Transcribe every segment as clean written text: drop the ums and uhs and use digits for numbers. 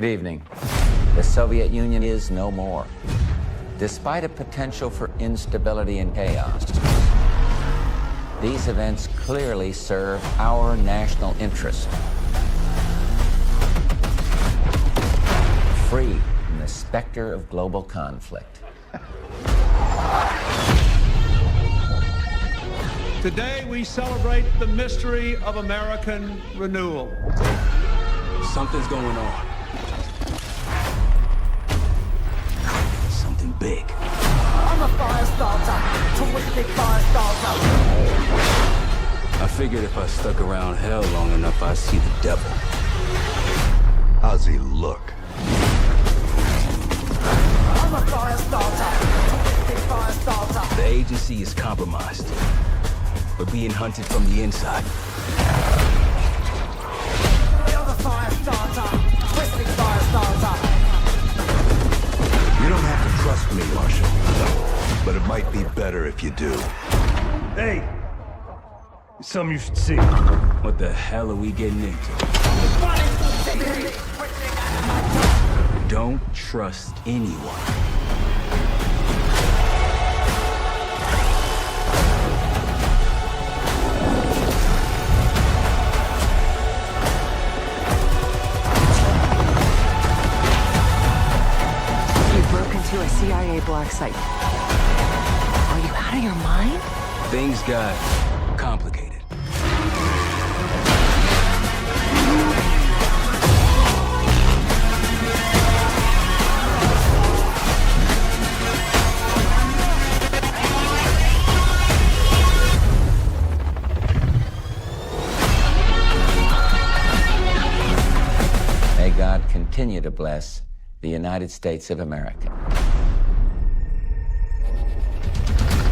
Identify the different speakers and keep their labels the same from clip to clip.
Speaker 1: Good evening. The Soviet Union is no more. Despite a potential for instability and chaos, these events clearly serve our national interest. Free from the specter of global conflict.
Speaker 2: Today we celebrate the mystery of American renewal.
Speaker 3: Something's going on. Something big.
Speaker 4: I'm a fire starter, terrific fire starter.
Speaker 3: I figured if I stuck around hell long enough, I'd see the devil.
Speaker 5: How's he look?
Speaker 4: I'm a fire starter, terrific fire starter.
Speaker 3: The agency is compromised. We're being hunted from the inside.
Speaker 4: You're the fire starter, twisting fire starter.
Speaker 5: You don't have to trust me, Marshal. But it might be better if you do.
Speaker 6: Hey! Something you should see.
Speaker 3: What the hell are we getting into? Don't trust anyone.
Speaker 7: To a CIA black site. Are you out of your mind?
Speaker 3: Things got complicated.
Speaker 1: May God continue to bless the United States of America.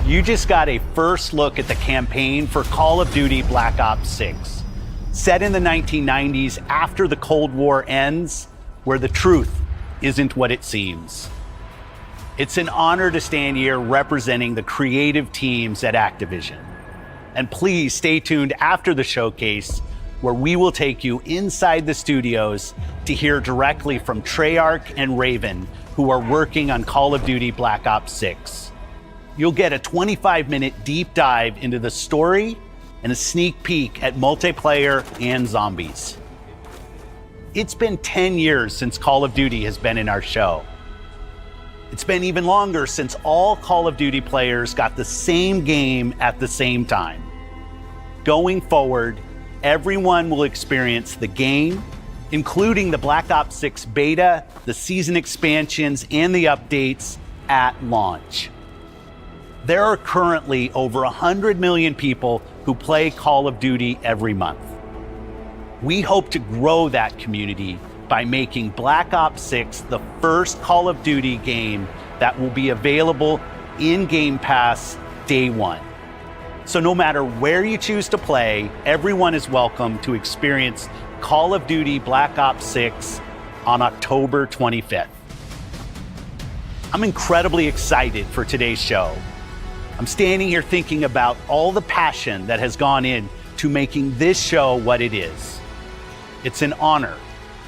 Speaker 8: You just got a first look at the campaign for Call of Duty Black Ops 6. Set in the 1990s after the Cold War ends, where the truth isn't what it seems. It's an honor to stand here representing the creative teams at Activision. And please stay tuned after the showcase, where we will take you inside the studios to hear directly from Treyarch and Raven, who are working on Call of Duty Black Ops 6. You'll get a 25-minute deep dive into the story and a sneak peek at multiplayer and zombies. It's been 10 years since Call of Duty has been in our show. It's been even longer since all Call of Duty players got the same game at the same time. Going forward, everyone will experience the game, including the Black Ops 6 beta, the season expansions, and the updates at launch. There are currently over 100 million people who play Call of Duty every month. We hope to grow that community by making Black Ops 6 the first Call of Duty game that will be available in Game Pass day one. So no matter where you choose to play, everyone is welcome to experience Call of Duty Black Ops 6 on October 25th. I'm incredibly excited for today's show. I'm standing here thinking about all the passion that has gone in to making this show what it is. It's an honor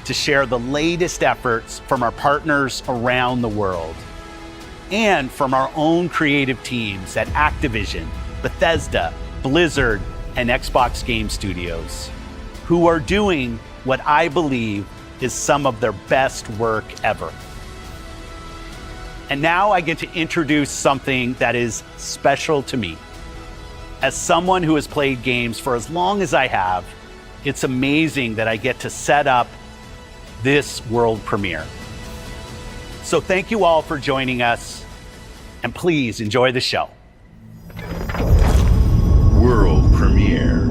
Speaker 8: to share the latest efforts from our partners around the world and from our own creative teams at Activision, Bethesda, Blizzard, and Xbox Game Studios, who are doing what I believe is some of their best work ever. And now I get to introduce something that is special to me. As someone who has played games for as long as I have, it's amazing that I get to set up this world premiere. So thank you all for joining us, and please enjoy the show.
Speaker 5: World premiere.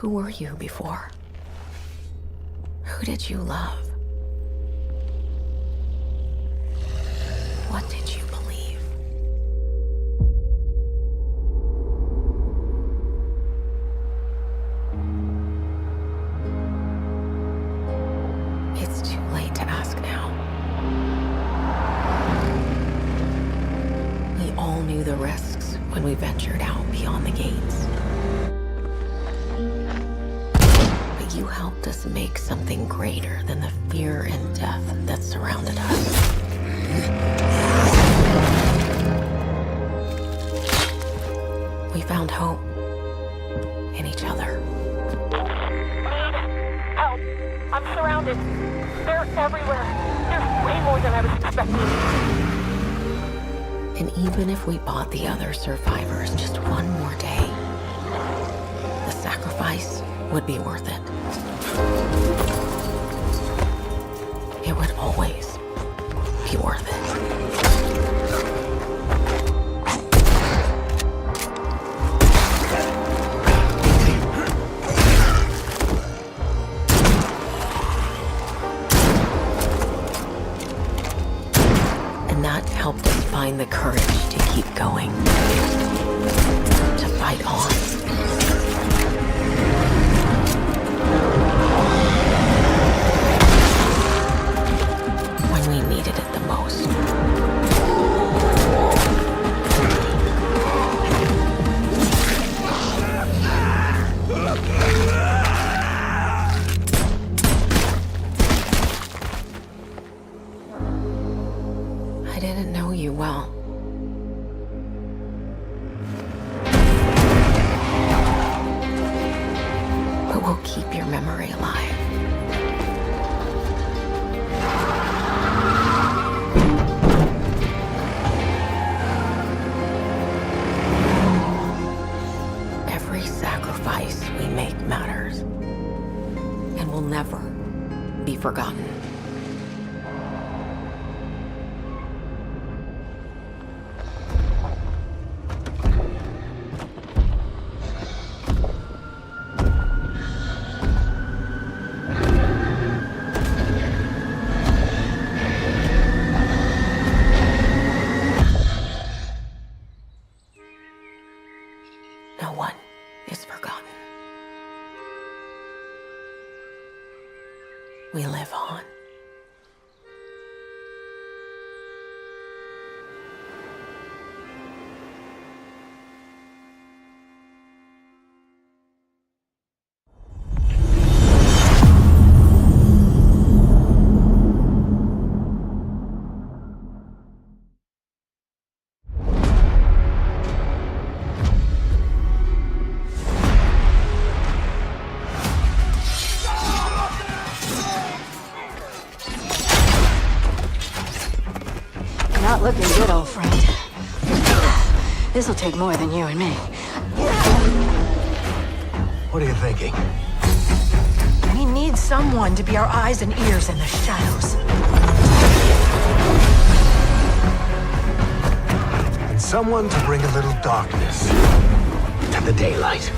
Speaker 7: Who were you before? Who did you love? What did you believe? It's too late to ask now. We all knew the risks when we ventured out beyond the gates. But you helped us make something greater than the fear and death that surrounded us. We found hope in each other.
Speaker 9: Help! I'm surrounded. They're everywhere. There's way more than I was expecting.
Speaker 7: And even if we bought the other survivors just one more day, the sacrifice would be worth it. It would always be worth it. And that helped us find the courage to keep going, to fight on. When we needed it the most. I didn't know you well. But we'll keep your memory alive. Every sacrifice we make matters and will never be forgotten. No one is forgotten. We live on.
Speaker 10: Not looking good, old friend. This'll take more than you and me.
Speaker 5: What are you thinking?
Speaker 10: We need someone to be our eyes and ears in the shadows.
Speaker 5: And someone to bring a little darkness to the daylight.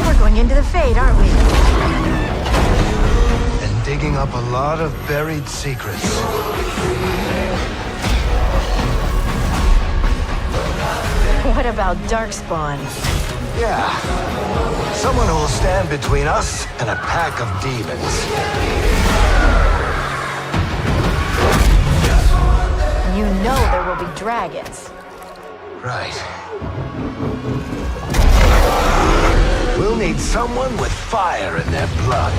Speaker 10: We're going into the Fade, aren't we?
Speaker 5: And digging up a lot of buried secrets.
Speaker 10: What about Darkspawn?
Speaker 5: Yeah. Someone who will stand between us and a pack of demons.
Speaker 10: You know there will be dragons.
Speaker 5: Right. We'll need someone with fire in their blood.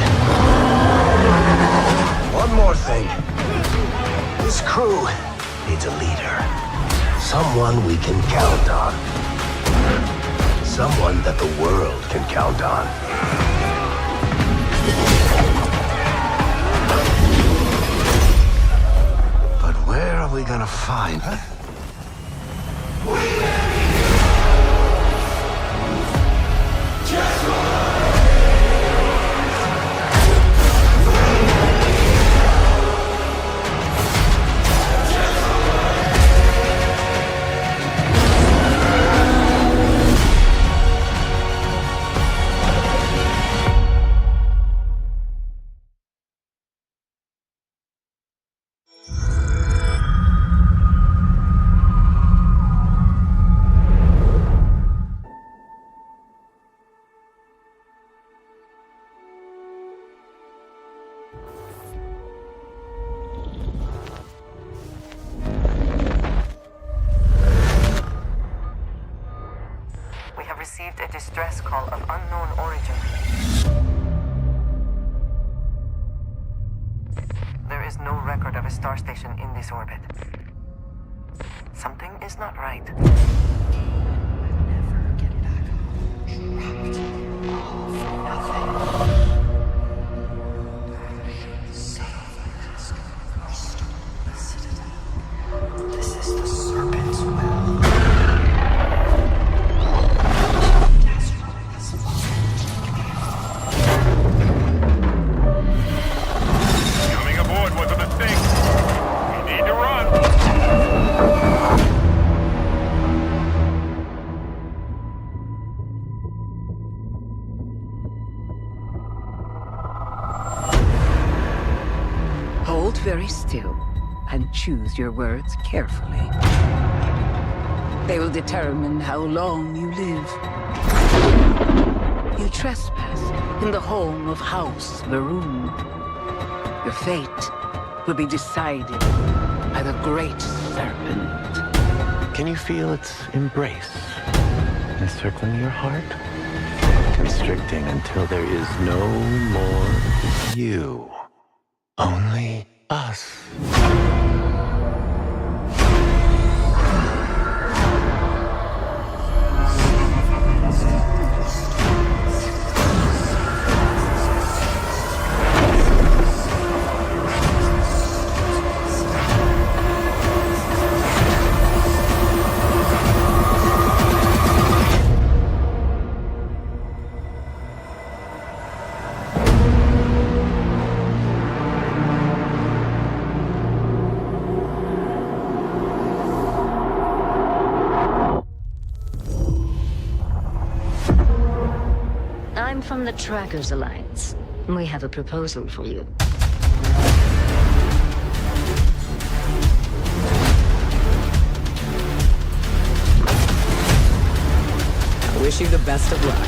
Speaker 5: One more thing. This crew needs a leader. Someone we can count on. Someone that the world can count on. But where are we gonna find her?
Speaker 11: received a distress call of unknown origin. There is no record of a star station in this orbit. Something is not right.
Speaker 4: Never get back home. Trapped. All for nothing. Salvage. Restore the citadel. This is the Serpent's will.
Speaker 6: Coming aboard was a mistake. We need to run.
Speaker 12: Hold very still and choose your words carefully. They will determine how long you live. You trespass in the home of House Varun. Your fate will be decided by the Great Serpent.
Speaker 13: Can you feel its embrace encircling your heart? Constricting until there is no more you. Only us.
Speaker 10: I'm from the Trackers Alliance. We have a proposal for you.
Speaker 14: I wish you the best of luck.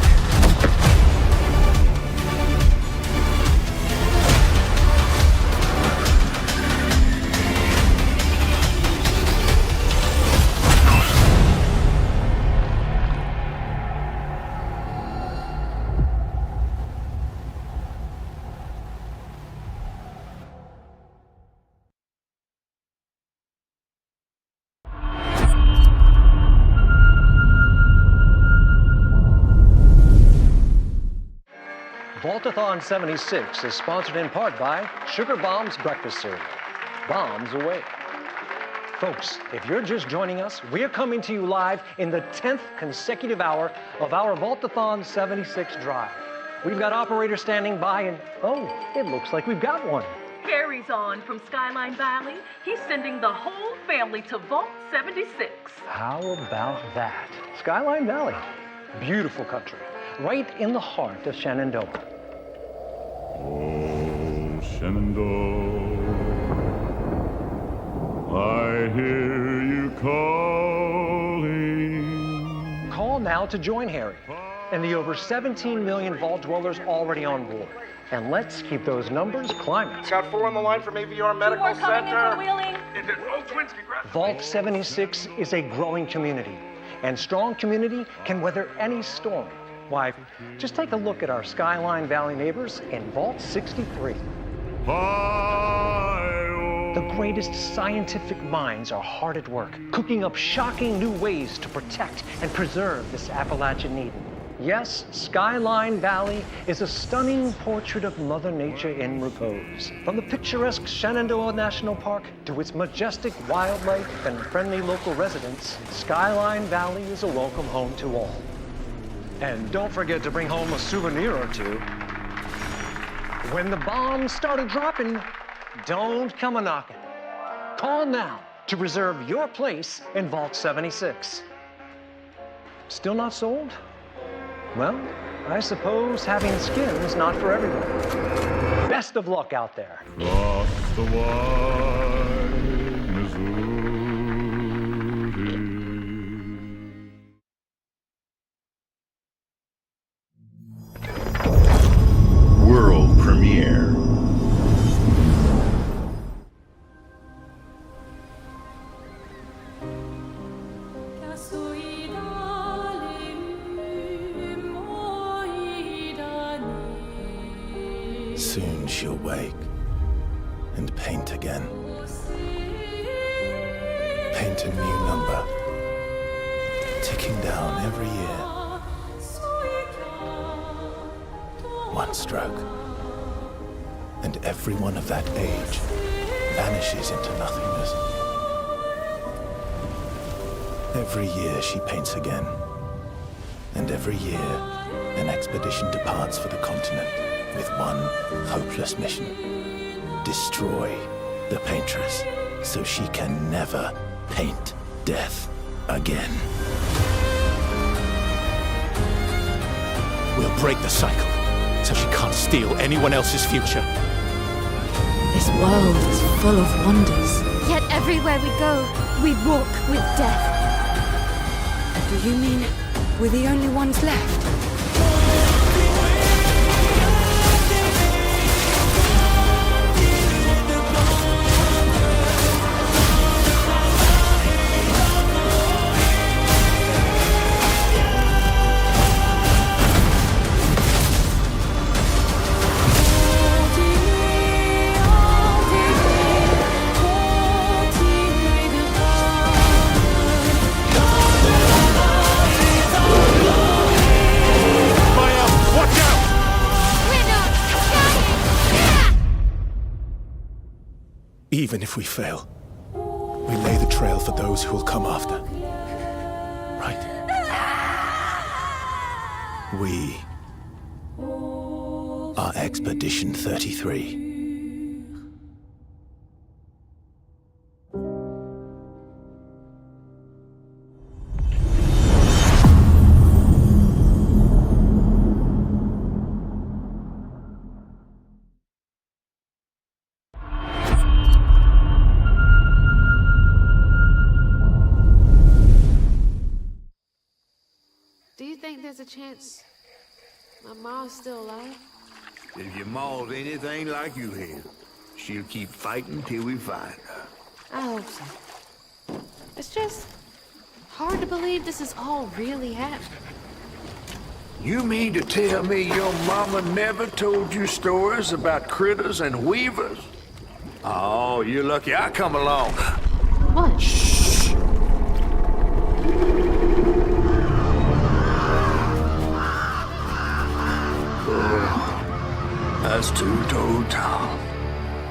Speaker 15: Vaultathon 76 is sponsored in part by Sugar Bombs Breakfast Cereal. Bombs away. Folks, if you're just joining us, we're coming to you live in the 10th consecutive hour of our Vaultathon 76 drive. We've got operators standing by and, oh, it looks like we've got one.
Speaker 9: Harry's on from Skyline Valley. He's sending the whole family to Vault 76.
Speaker 15: How about that? Skyline Valley, beautiful country, right in the heart of Shenandoah.
Speaker 16: Oh, Shenandoah, I hear you calling.
Speaker 15: Call now to join Harry and the over 17 million Vault dwellers already on board. And let's keep those numbers climbing.
Speaker 17: Got 4 on the line from AVR Medical Center.
Speaker 9: Is
Speaker 17: it Twins? Congrats.
Speaker 15: Vault 76 is a growing community, and strong community can weather any storm. Why, just take a look at our Skyline Valley neighbors in Vault 63. The greatest scientific minds are hard at work, cooking up shocking new ways to protect and preserve this Appalachian Eden. Yes, Skyline Valley is a stunning portrait of Mother Nature in repose. From the picturesque Shenandoah National Park to its majestic wildlife and friendly local residents, Skyline Valley is a welcome home to all. And don't forget to bring home a souvenir or two. When the bombs started dropping, don't come a-knocking. Call now to reserve your place in Vault 76. Still not sold? Well, I suppose having skin's not for everyone. Best of luck out there.
Speaker 16: Across the wide Missouri.
Speaker 13: World premiere. Soon she'll wake and paint again. Paint a new number, ticking down every year. One stroke, and everyone of that age vanishes into nothingness. Every year she paints again, and every year an expedition departs for the continent with one hopeless mission: destroy the paintress so she can never paint death again. We'll break the cycle so she can't steal anyone else's future.
Speaker 10: This world is full of wonders.
Speaker 18: Yet everywhere we go, we walk with death.
Speaker 10: Do you mean we're the only ones left?
Speaker 13: Even if we fail, we lay the trail for those who will come after. Right? We are Expedition 33.
Speaker 19: Do you think there's a chance my mom's still alive?
Speaker 5: If your ma's anything like you have, she'll keep fighting till we find her.
Speaker 19: I hope so. It's just hard to believe this is all really happening.
Speaker 5: You mean to tell me your mama never told you stories about critters and weavers? Oh, you're lucky I come along.
Speaker 19: What?
Speaker 5: Shh. That's two-toed Tom.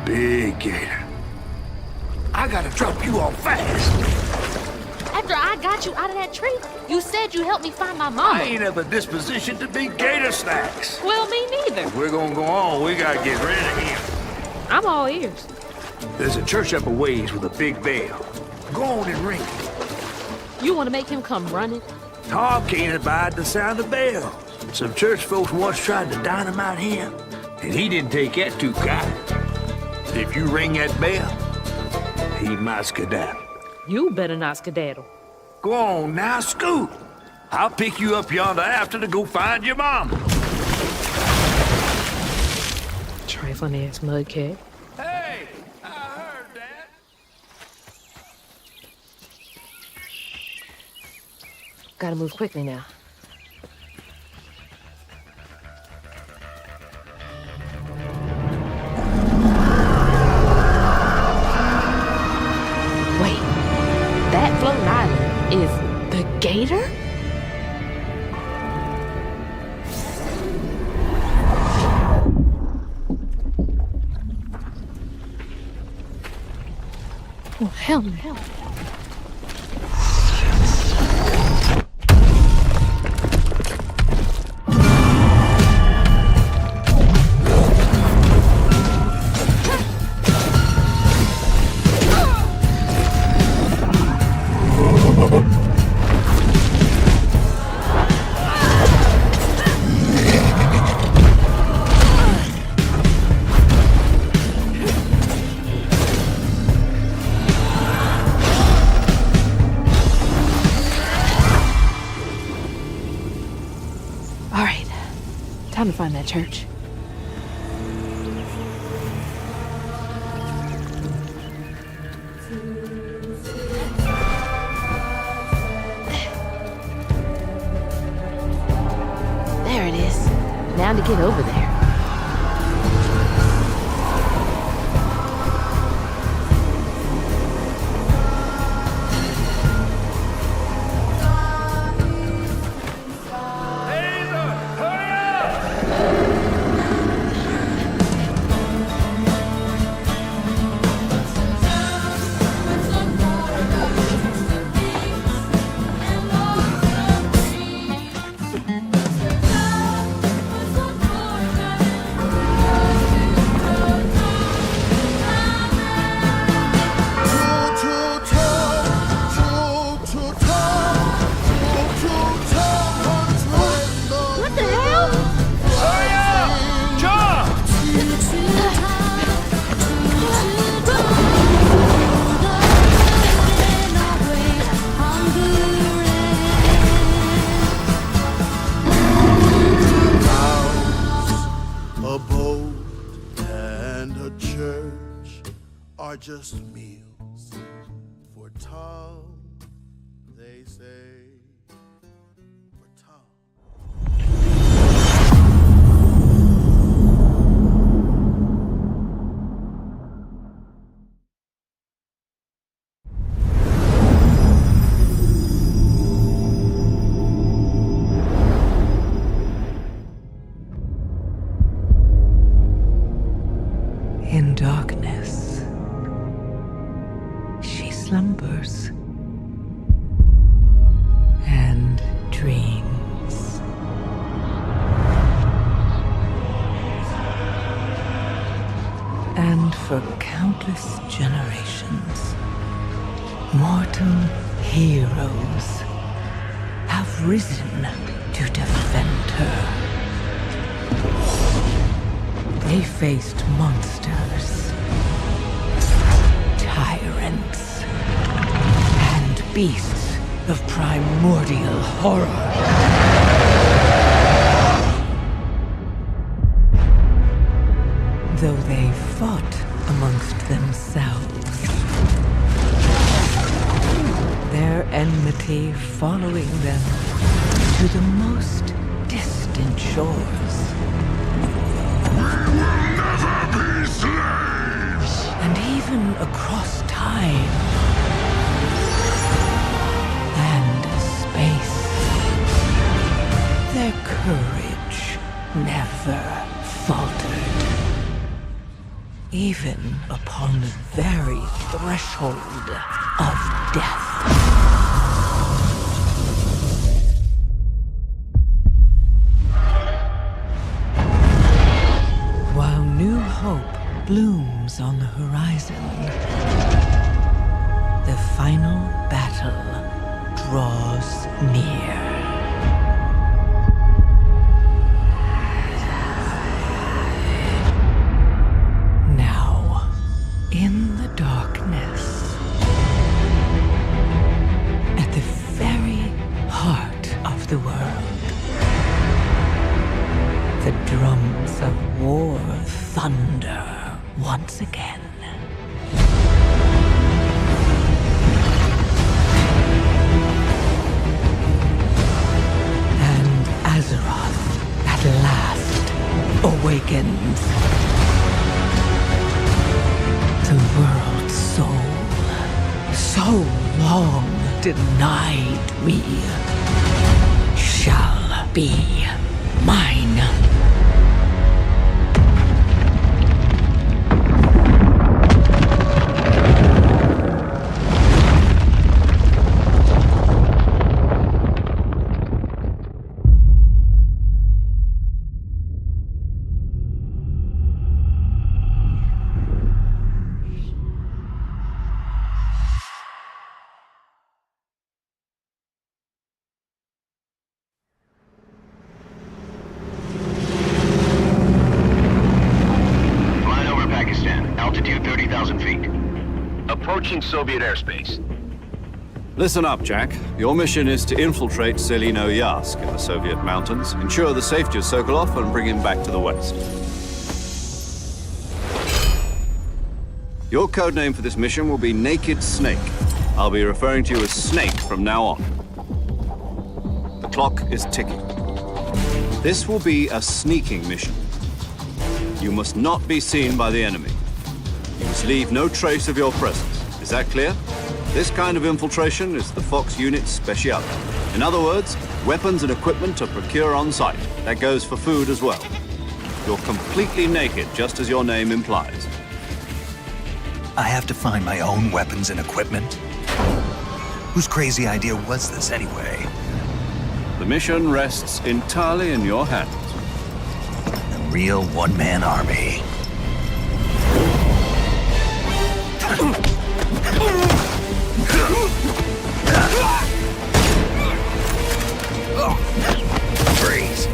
Speaker 5: Big gator. I gotta drop you off fast.
Speaker 19: After I got you out of that tree, you said you'd help me find my mama.
Speaker 5: I ain't of a disposition to be gator snacks.
Speaker 19: Well, me neither.
Speaker 5: If we're gonna go on, we gotta get rid of him.
Speaker 19: I'm all ears.
Speaker 5: There's a church up a ways with a big bell. Go on and ring it.
Speaker 19: You want to make him come running?
Speaker 5: Tom can't abide the sound of bells. Some church folks once tried to dynamite him, and he didn't take that too kind. If you ring that bell, he might skedaddle.
Speaker 19: You better not skedaddle.
Speaker 5: Go on now, scoot. I'll pick you up yonder after to go find your mom.
Speaker 19: Trifling ass mudcat.
Speaker 5: Hey, I heard that.
Speaker 19: Gotta move quickly now. That floating island is the gator? Oh, hell no. Time to find that church. There it is. Now to get over there.
Speaker 20: just meals for tall, they say. For tall.
Speaker 12: In darkness, she slumbers and dreams. And for countless generations, mortal heroes have risen to defend her. They faced monsters, tyrants, and beasts of primordial horror. Though they fought amongst themselves, their enmity following them to the most distant shores. And even across time and space, their courage never faltered. Even upon the very threshold of death. While new hope blooms on the horizon, the final battle draws near. Now, in the darkness, at the very heart of the world, the drums of war thunder once again. And Azeroth at last awakens. The world's soul, so long denied me, shall be mine.
Speaker 6: Soviet airspace.
Speaker 3: Listen up, Jack. Your mission is to infiltrate Selino Yask in the Soviet mountains, ensure the safety of Sokolov, and bring him back to the west. Your codename for this mission will be Naked Snake. I'll be referring to you as Snake from now on. The clock is ticking. This will be a sneaking mission. You must not be seen by the enemy. You must leave no trace of your presence. Is that clear? This kind of infiltration is the Fox unit's speciality. In other words, weapons and equipment are procured on site. That goes for food as well. You're completely naked, just as your name implies.
Speaker 21: I have to find my own weapons and equipment? Whose crazy idea was this, anyway?
Speaker 3: The mission rests entirely in your hands.
Speaker 21: A real one-man army. Freeze.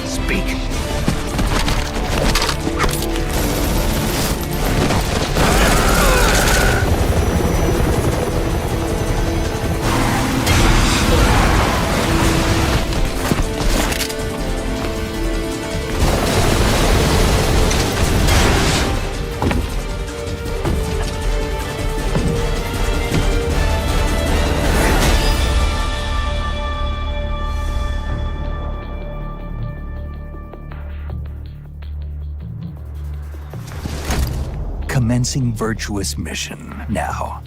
Speaker 21: Speak. commencing virtuous mission now.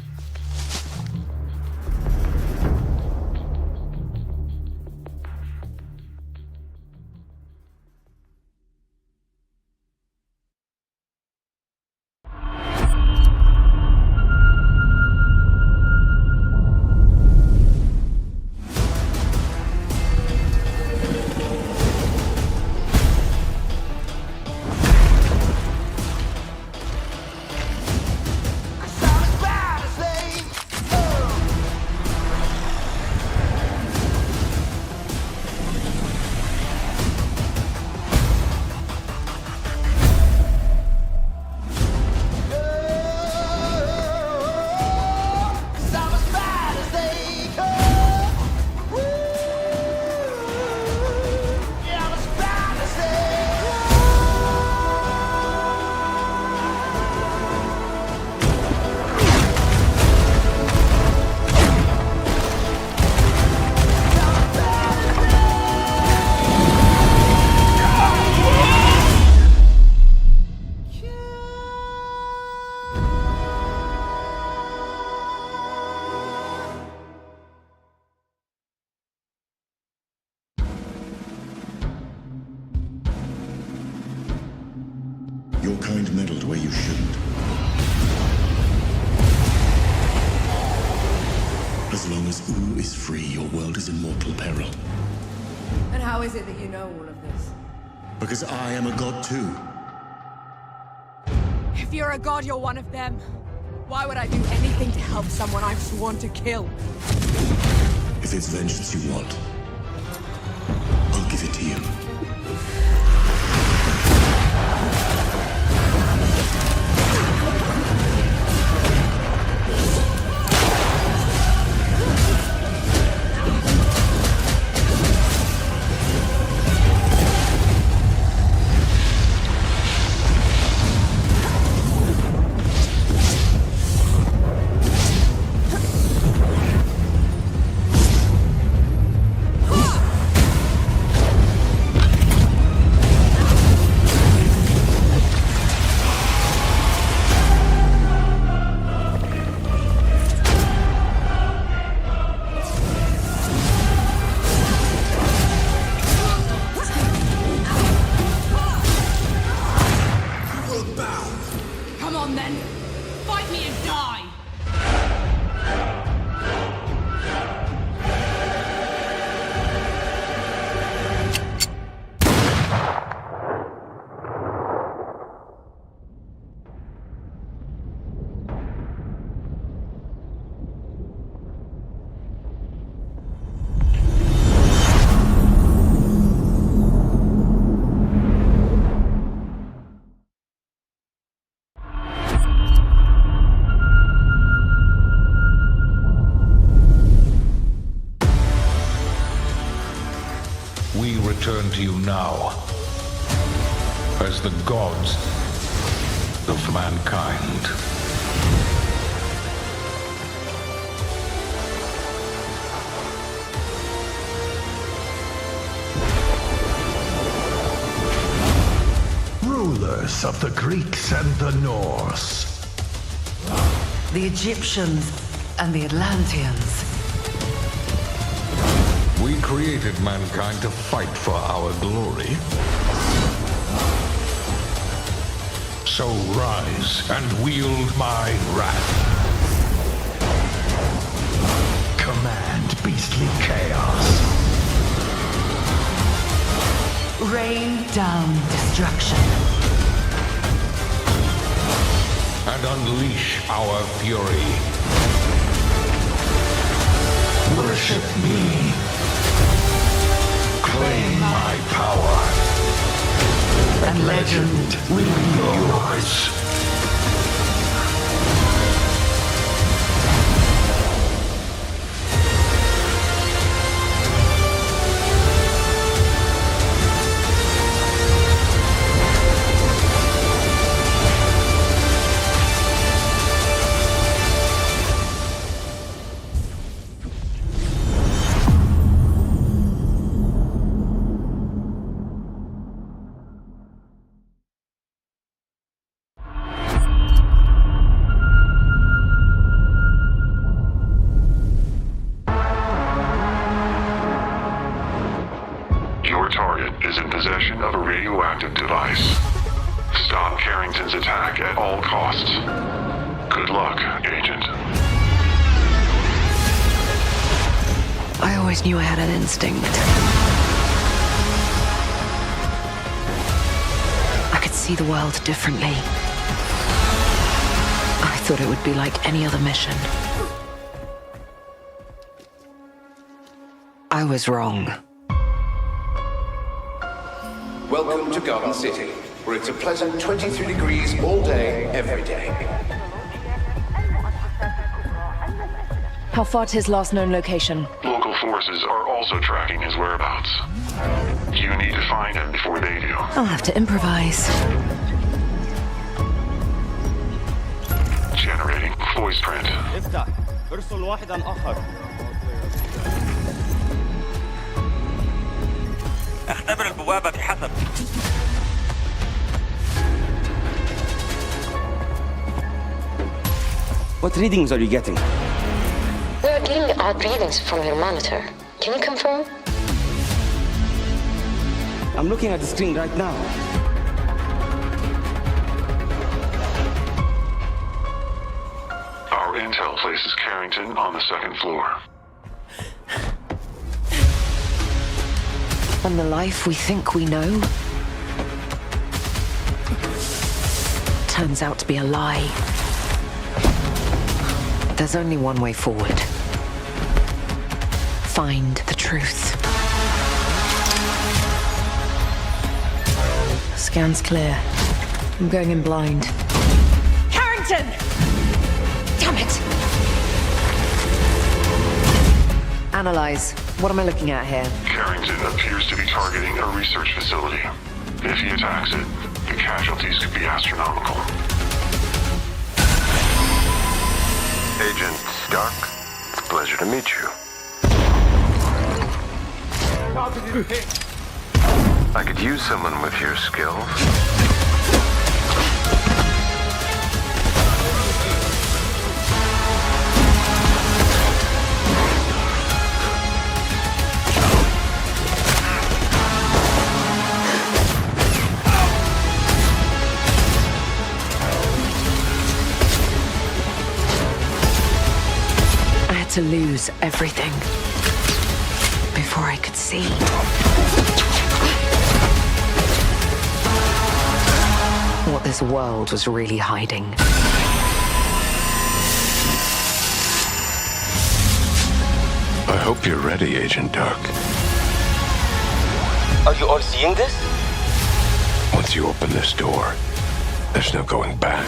Speaker 2: Your kind meddled where you shouldn't. As long as Oo is free, your world is in mortal peril.
Speaker 22: And how is it that you know all of this?
Speaker 2: Because I am a god too.
Speaker 22: If you're a god, you're one of them. Why would I do anything to help someone I've sworn to kill?
Speaker 2: If it's vengeance you want, I'll give it to you.
Speaker 23: We return to you now as the gods of mankind.
Speaker 24: Rulers of the Greeks and the Norse.
Speaker 12: The Egyptians and the Atlanteans.
Speaker 23: We created mankind to fight for our glory. So rise and wield my wrath.
Speaker 24: Command beastly chaos.
Speaker 12: Rain down destruction.
Speaker 23: And unleash our fury.
Speaker 24: Worship me. Claim my power. And legend will be yours.
Speaker 1: back at all costs. Good luck, Agent.
Speaker 4: I always knew I had an instinct. I could see the world differently. I thought it would be like any other mission. I was wrong.
Speaker 7: Welcome to Garden City, where it's a pleasant 23 degrees all day, every day.
Speaker 10: How far to his last known location?
Speaker 1: Local forces are also tracking his whereabouts. You need to find him before they do.
Speaker 10: I'll have to improvise.
Speaker 1: Generating voice print.
Speaker 8: افتح. ارسل واحدا آخر. اختبر البوابة بحسب.
Speaker 11: What readings are you getting?
Speaker 25: We are getting odd readings from your monitor. Can you confirm?
Speaker 11: I'm looking at the screen right now.
Speaker 1: Our intel places Carrington on the second floor.
Speaker 4: And the life we think we know turns out to be a lie. There's only one way forward. Find the truth. Scan's clear. I'm going in blind.
Speaker 10: Carrington! Damn it!
Speaker 4: Analyze. What am I looking at here?
Speaker 1: Carrington appears to be targeting a research facility. If he attacks it, the casualties could be astronomical.
Speaker 26: Agent Stark, it's a pleasure to meet you. I could use someone with your skills.
Speaker 4: To lose everything before I could see. What this world was really hiding.
Speaker 26: I hope you're ready, Agent Dark.
Speaker 11: Are you all seeing this?
Speaker 26: Once you open this door, there's no going back.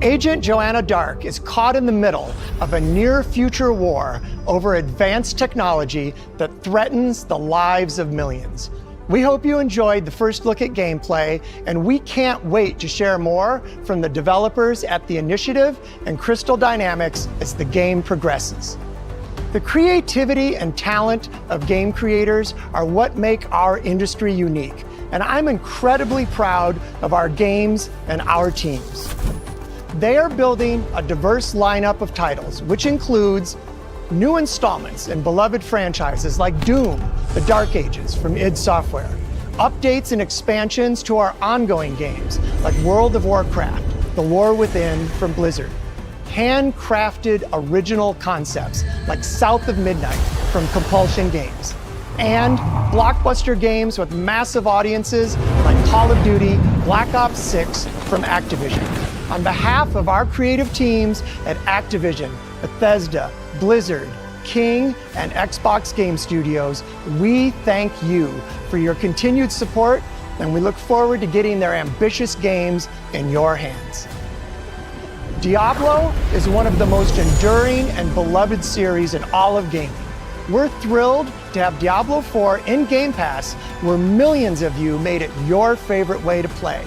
Speaker 27: Agent Joanna Dark is caught in the middle of a near-future war over advanced technology that threatens the lives of millions. We hope you enjoyed the first look at gameplay, and we can't wait to share more from the developers at The Initiative and Crystal Dynamics as the game progresses. The creativity and talent of game creators are what make our industry unique, and I'm incredibly proud of our games and our teams. They are building a diverse lineup of titles, which includes new installments in beloved franchises like Doom, The Dark Ages from id Software, updates and expansions to our ongoing games like World of Warcraft, The War Within from Blizzard, handcrafted original concepts like South of Midnight from Compulsion Games, and blockbuster games with massive audiences like Call of Duty Black Ops 6 from Activision. On behalf of our creative teams at Activision, Bethesda, Blizzard, King, and Xbox Game Studios, we thank you for your continued support, and we look forward to getting their ambitious games in your hands. Diablo is one of the most enduring and beloved series in all of gaming. We're thrilled to have Diablo 4 in Game Pass, where millions of you made it your favorite way to play.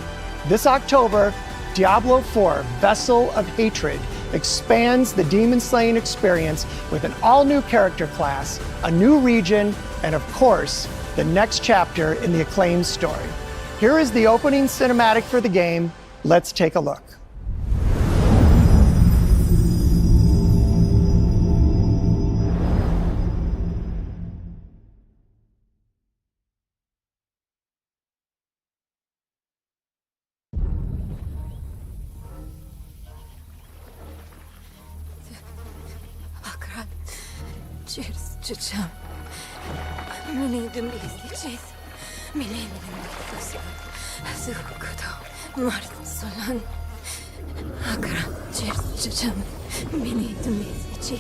Speaker 27: This October, Diablo 4 Vessel of Hatred expands the demon-slaying experience with an all-new character class, a new region, and of course, the next chapter in the acclaimed story. Here is the opening cinematic for the game. Let's take a look.
Speaker 10: Cheers, chicham. Mini dumisi, mini Zukudo, Marsolan. Akra, cheers, chicham. Mini dumisi,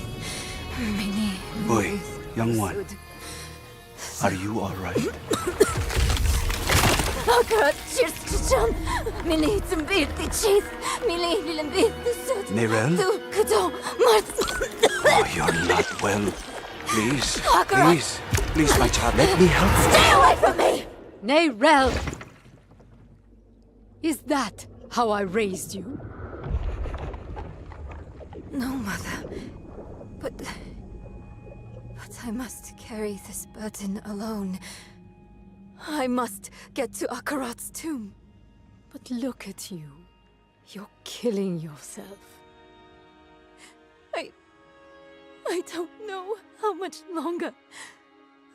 Speaker 10: mini.
Speaker 9: Boy, young one, are you all right?
Speaker 10: Akra, cheers, chicham. Mini dumbiti, cheese. Mini limbiti, sud.
Speaker 9: Nerel?
Speaker 10: Zukudo, Mars.
Speaker 9: Oh, you're not well. Please, please, my child, let me help you.
Speaker 10: Stay away from me!
Speaker 13: Nerel! Is that how I raised you?
Speaker 10: No, Mother. But I must carry this burden alone. I must get to Akarat's tomb.
Speaker 13: But look at you. You're killing yourself.
Speaker 10: I don't know how much longer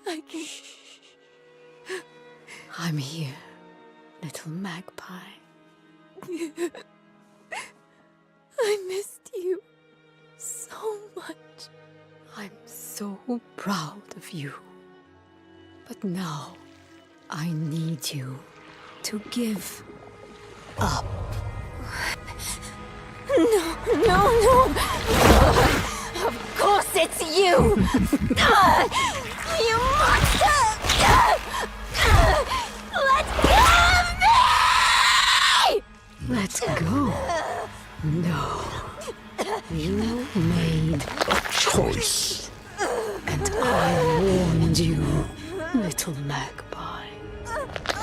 Speaker 10: I can...
Speaker 13: I'm here, little magpie.
Speaker 10: I missed you so much.
Speaker 13: I'm so proud of you. But now, I need you to give up.
Speaker 10: No. Of course it's you! You monster! Let go of me!
Speaker 13: Let go? No. You made a choice. And I warned you, little magpie.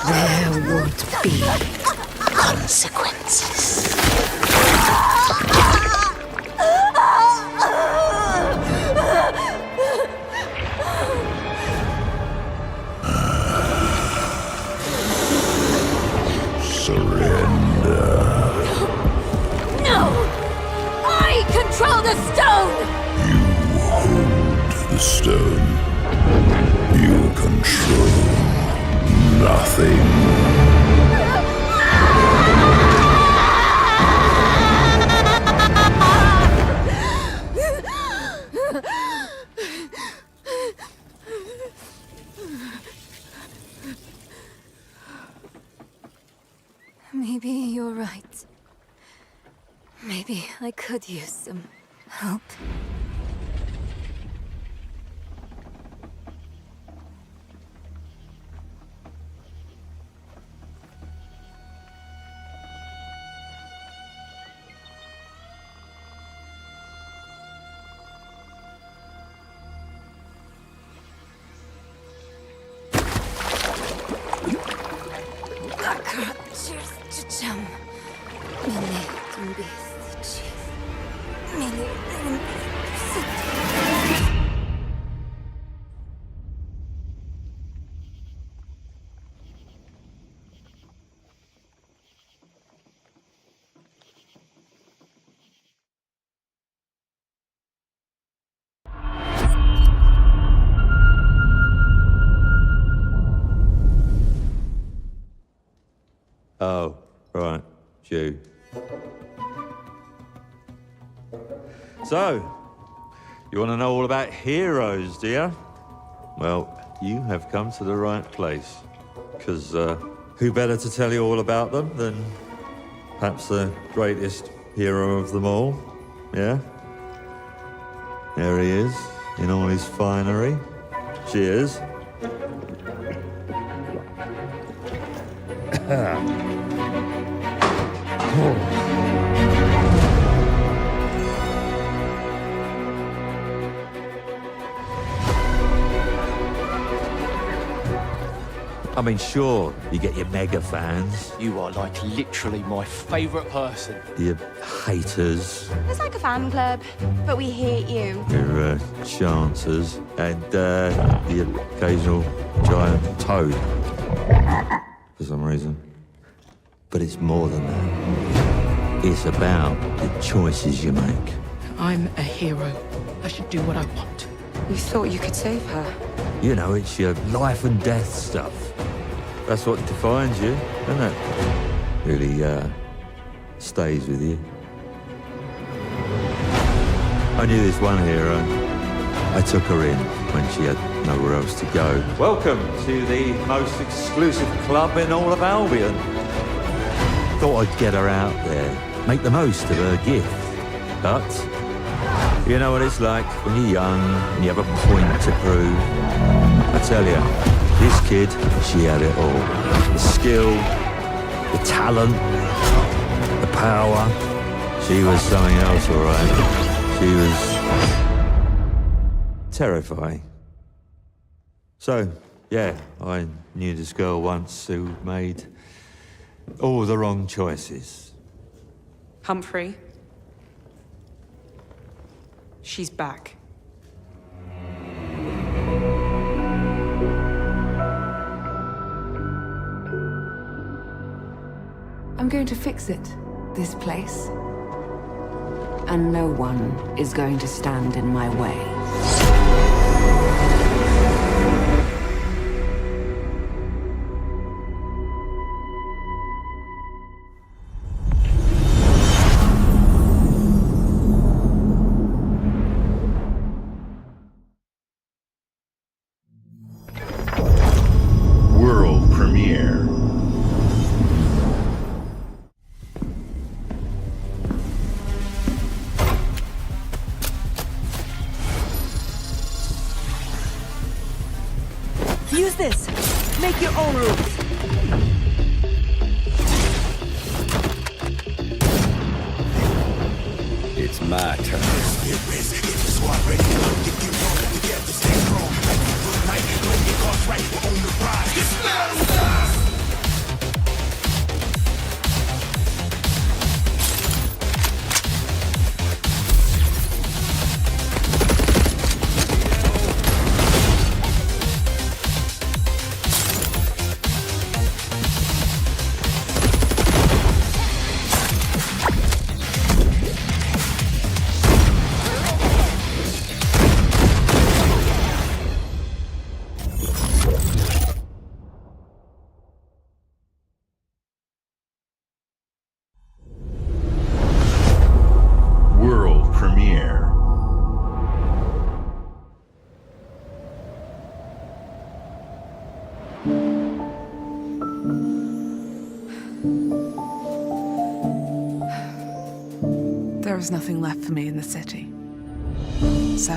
Speaker 13: There would be consequences.
Speaker 10: Control the stone!
Speaker 2: You hold the stone. You control nothing.
Speaker 10: Maybe you're right. Maybe I could use some help.
Speaker 23: Oh, right, you. So, you want to know all about heroes, do you? Well, you have come to the right place. Because who better to tell you all about them than perhaps the greatest hero of them all? Yeah? There he is, in all his finery. Cheers. I mean, sure, you get your mega fans,
Speaker 11: You are like literally my favourite person.
Speaker 23: your haters,
Speaker 19: It's like a fan club, but we hate you.
Speaker 23: your chancers, and the occasional giant toad, for some reason. But it's more than that. It's about the choices you make.
Speaker 12: I'm a hero. I should do what I want.
Speaker 4: You thought you could save her?
Speaker 23: You know, it's your life and death stuff. That's what defines you, isn't it? Really, stays with you. I knew this one hero. I took her in when she had nowhere else to go. Welcome to the most exclusive club in all of Albion. Thought I'd get her out there, make the most of her gift. But you know what it's like when you're young and you have a point to prove. I tell you, this kid, she had it all. The skill, the talent, the power. She was something else, all right. She was terrifying. So, yeah, I knew this girl once who made all the wrong choices.
Speaker 4: Humphrey? She's back.
Speaker 10: I'm going to fix it, this place.
Speaker 4: And no one is going to stand in my way.
Speaker 24: World premiere.
Speaker 10: Use this. Make your own rules.
Speaker 9: It's my turn.
Speaker 24: World premiere.
Speaker 12: There is nothing left for me in the city. So,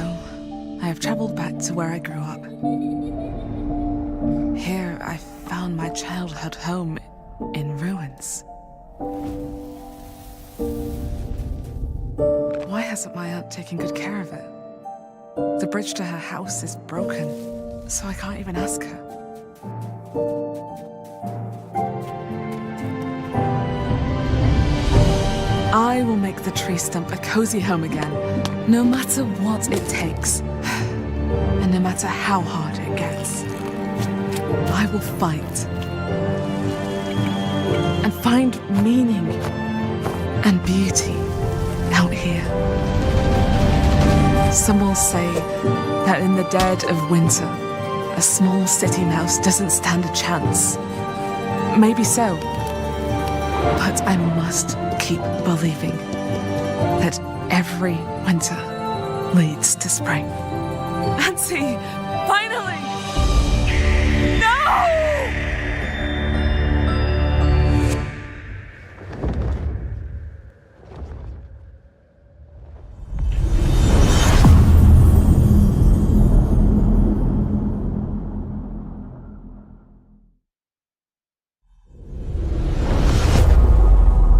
Speaker 12: I have traveled back to where I grew up. Here, I found my childhood home in ruins. Why hasn't my aunt taken good care of it? The bridge to her house is broken, so I can't even ask her. I will make the tree stump a cozy home again, no matter what it takes, and no matter how hard it gets. I will fight and find meaning and beauty out here. Some will say that in the dead of winter, a small city mouse doesn't stand a chance. Maybe so, but I must keep believing that every winter leads to spring. Auntie, finally! No!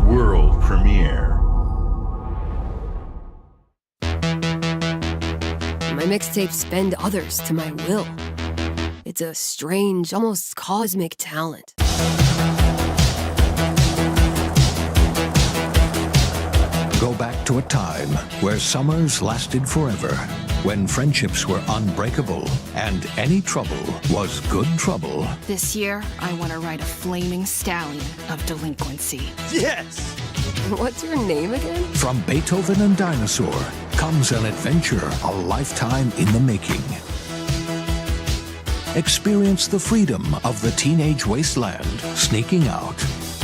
Speaker 24: World premiere.
Speaker 5: My mixtapes bend others to my will. It's a strange, almost cosmic talent.
Speaker 24: Go back to a time where summers lasted forever
Speaker 21: when friendships were unbreakable and any trouble was good trouble.
Speaker 6: This year, I want to ride a flaming stallion of delinquency.
Speaker 9: Yes!
Speaker 5: What's your name again?
Speaker 21: From Beethoven and Dinosaur comes an adventure a lifetime in the making. Experience the freedom of the teenage wasteland, sneaking out,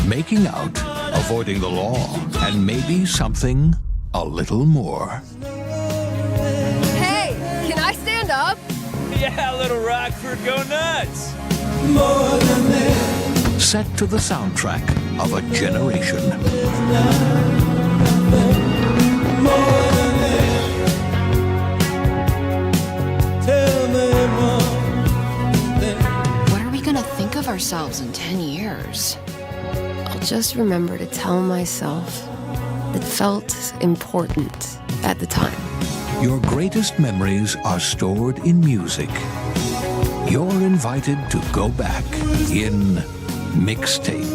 Speaker 21: making out, avoiding the law, and maybe something a little more.
Speaker 5: Hey, can I stand up?
Speaker 9: Yeah, little Rockford, go nuts!
Speaker 21: Set to the soundtrack of a generation.
Speaker 6: What are we gonna think of ourselves in 10 years?
Speaker 5: I'll just remember to tell myself that felt important at the time.
Speaker 21: Your greatest memories are stored in music. You're invited to go back in mixtape.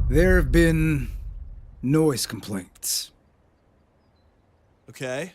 Speaker 14: There have been noise complaints.
Speaker 9: Okay.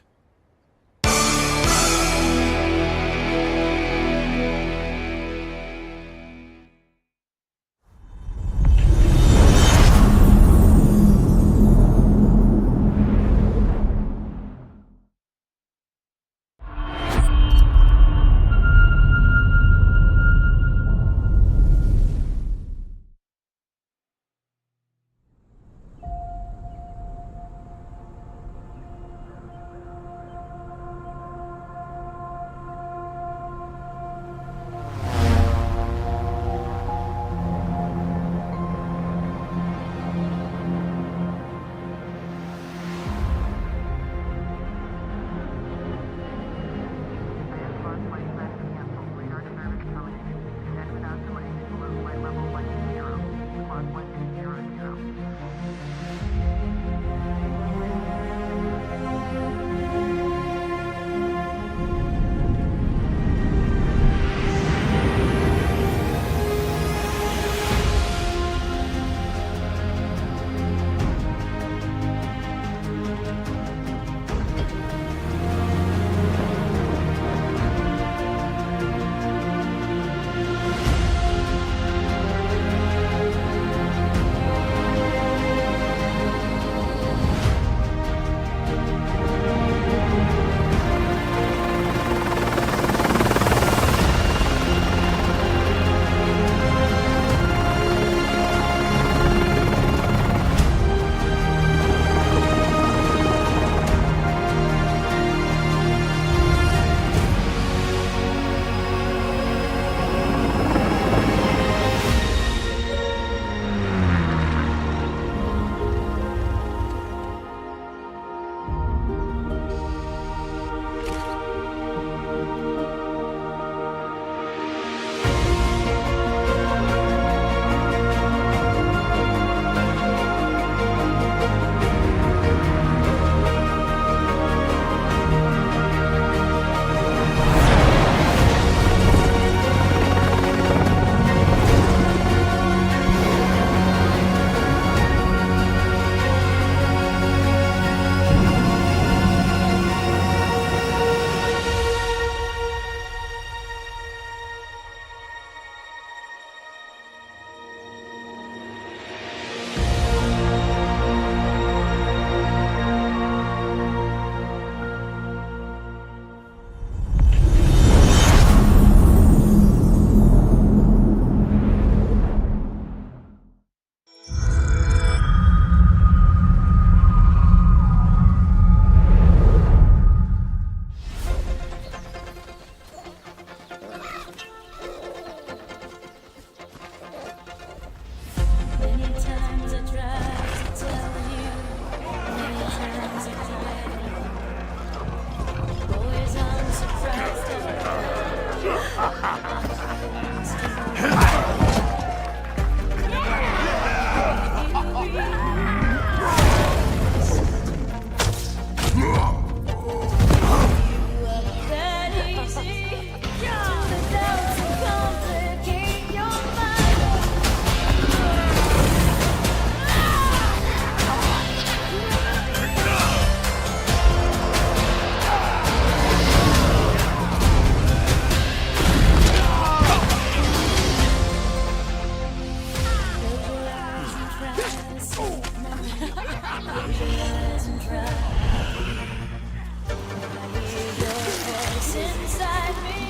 Speaker 4: Inside me,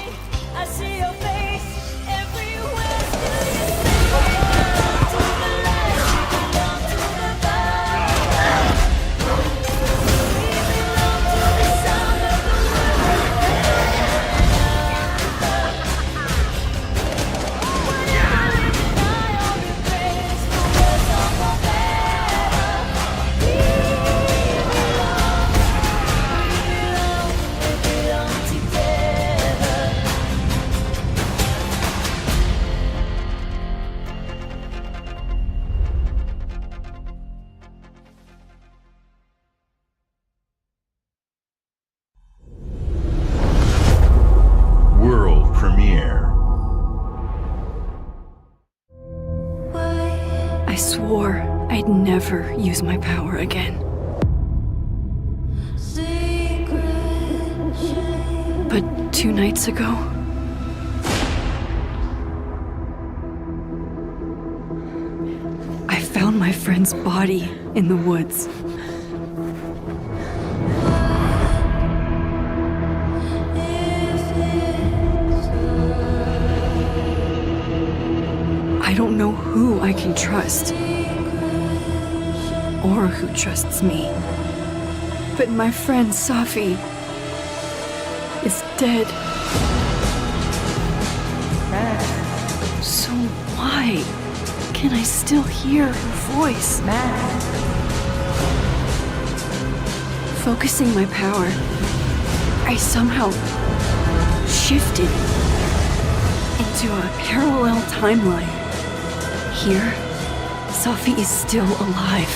Speaker 4: I see your face everywhere. To the light, we belong to the dark. We belong to the sound of the whenever we deny all the praise for words of our better. We belong together.
Speaker 3: World premiere.
Speaker 6: I swore I'd never use my power again. But 2 nights ago, I found my friend's body in the woods. I don't know who I can trust, or who trusts me. But my friend Safi is dead. So why can I still hear her voice? Focusing my power, I somehow shifted into a parallel timeline. Here, Safi is still alive.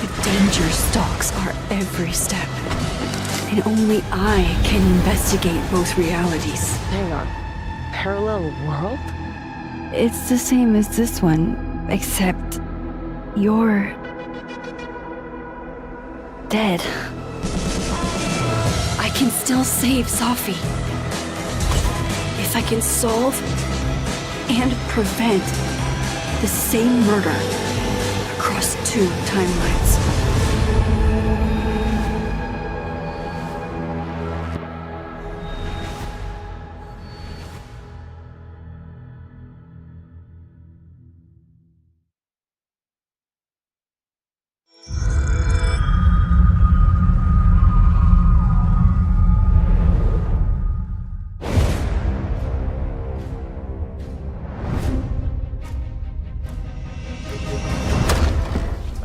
Speaker 6: The danger stalks our every step. And only I can investigate both realities.
Speaker 10: Hang on. Parallel world?
Speaker 6: It's the same as this one, except you're dead. I can still save Safi. If I can solve and prevent the same murder across 2 timelines.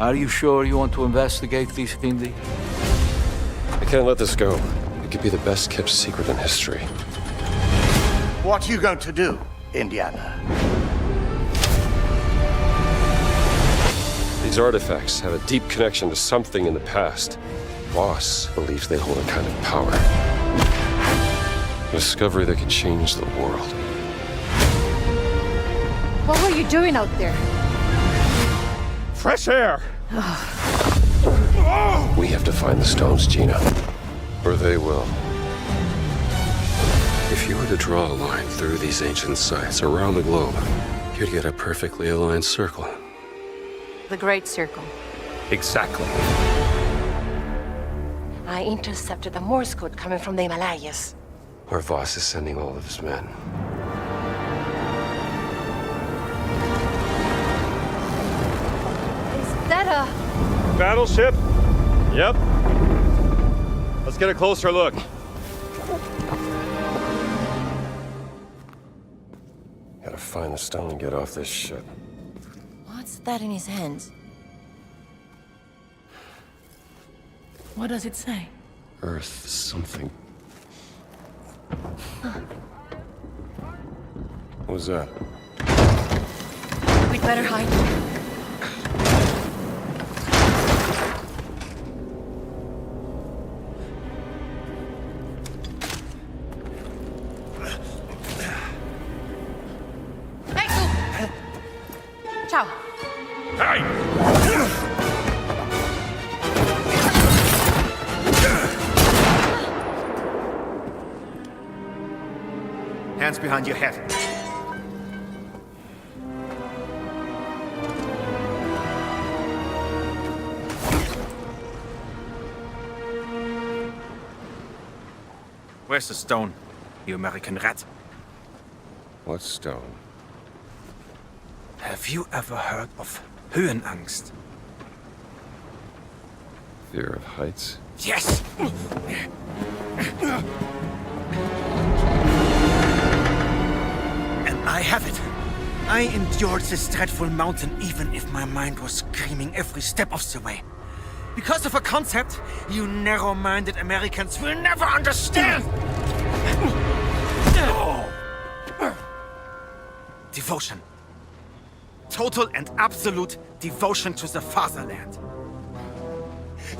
Speaker 9: Are you sure you want to investigate this, Indy?
Speaker 26: I can't let this go. It could be the best kept secret in history.
Speaker 15: What are you going to do, Indiana?
Speaker 26: These artifacts have a deep connection to something in the past. Boss believes they hold a kind of power. A discovery that could change the world.
Speaker 10: What were you doing out there?
Speaker 26: Fresh air! We have to find the stones, Gina. Or they will.
Speaker 16: If you were to draw a line through these ancient sites around the globe, you'd get a perfectly aligned circle.
Speaker 10: The Great Circle.
Speaker 16: Exactly.
Speaker 25: I intercepted a Morse code coming from the Himalayas.
Speaker 16: Where Voss is sending all of his men.
Speaker 10: Is that a...
Speaker 26: Battleship? Yep. Let's get a closer look. Gotta find the stone and get off this ship.
Speaker 25: What's that in his hands? What does it say?
Speaker 16: Earth something.
Speaker 26: What was that?
Speaker 25: We'd better hide. Ciao.
Speaker 15: Hands behind your head.
Speaker 1: Where's the stone, you American rat?
Speaker 26: What stone?
Speaker 1: Have you ever heard of Höhenangst?
Speaker 26: Fear of heights?
Speaker 1: Yes! And I have it. I endured this dreadful mountain even if my mind was screaming every step of the way. Because of a concept you narrow-minded Americans will never understand! Devotion. Total and absolute devotion to the fatherland.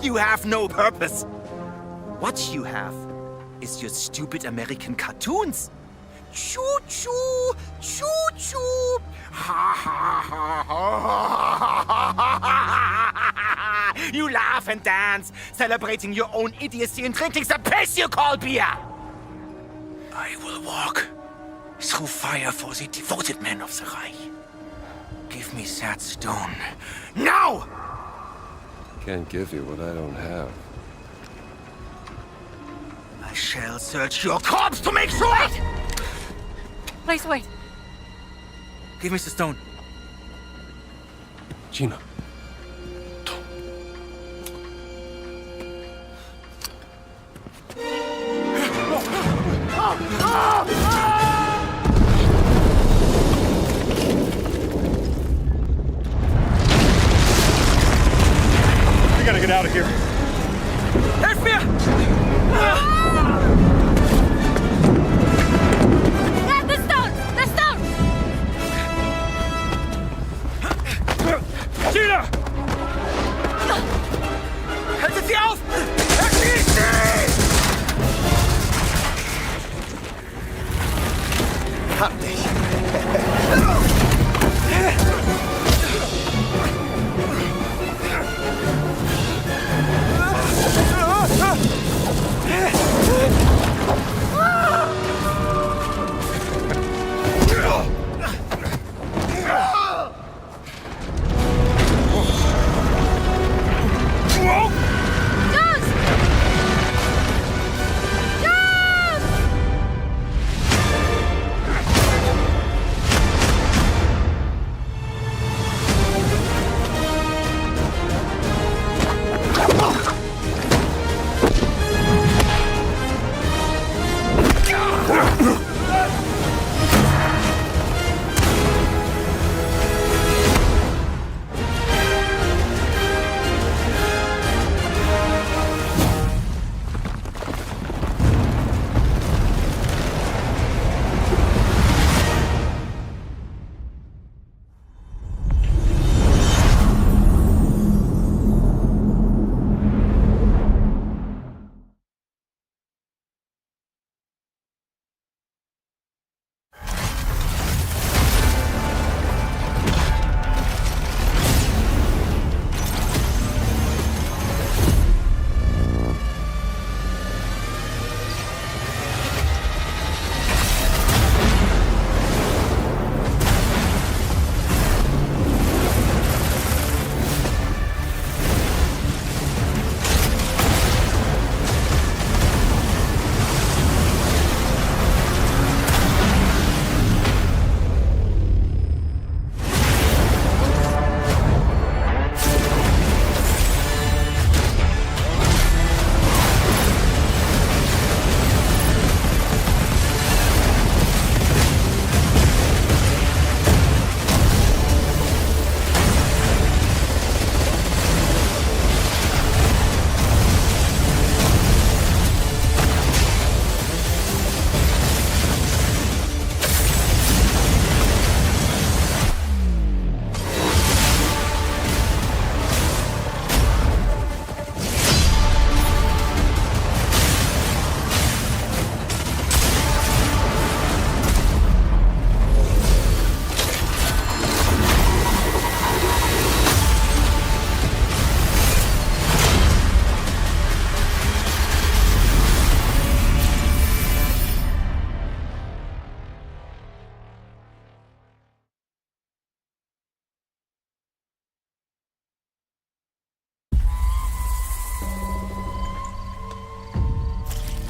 Speaker 1: You have no purpose. What you have is your stupid American cartoons. Choo-choo, choo-choo. Ha ha ha ha. You laugh and dance, celebrating your own idiocy and drinking the piss you call beer. I will walk through fire for the devoted men of the Reich. Give me that stone. Now!
Speaker 26: Can't give you what I don't have.
Speaker 1: I shall search your corpse to make sure!
Speaker 10: Wait! Please wait.
Speaker 1: Give me the stone.
Speaker 26: Gina.
Speaker 1: We gotta get out of here. Help me!
Speaker 10: The stone! The stone!
Speaker 1: Gina! Haltet sie auf! Erschießt sie!
Speaker 15: Hab dich.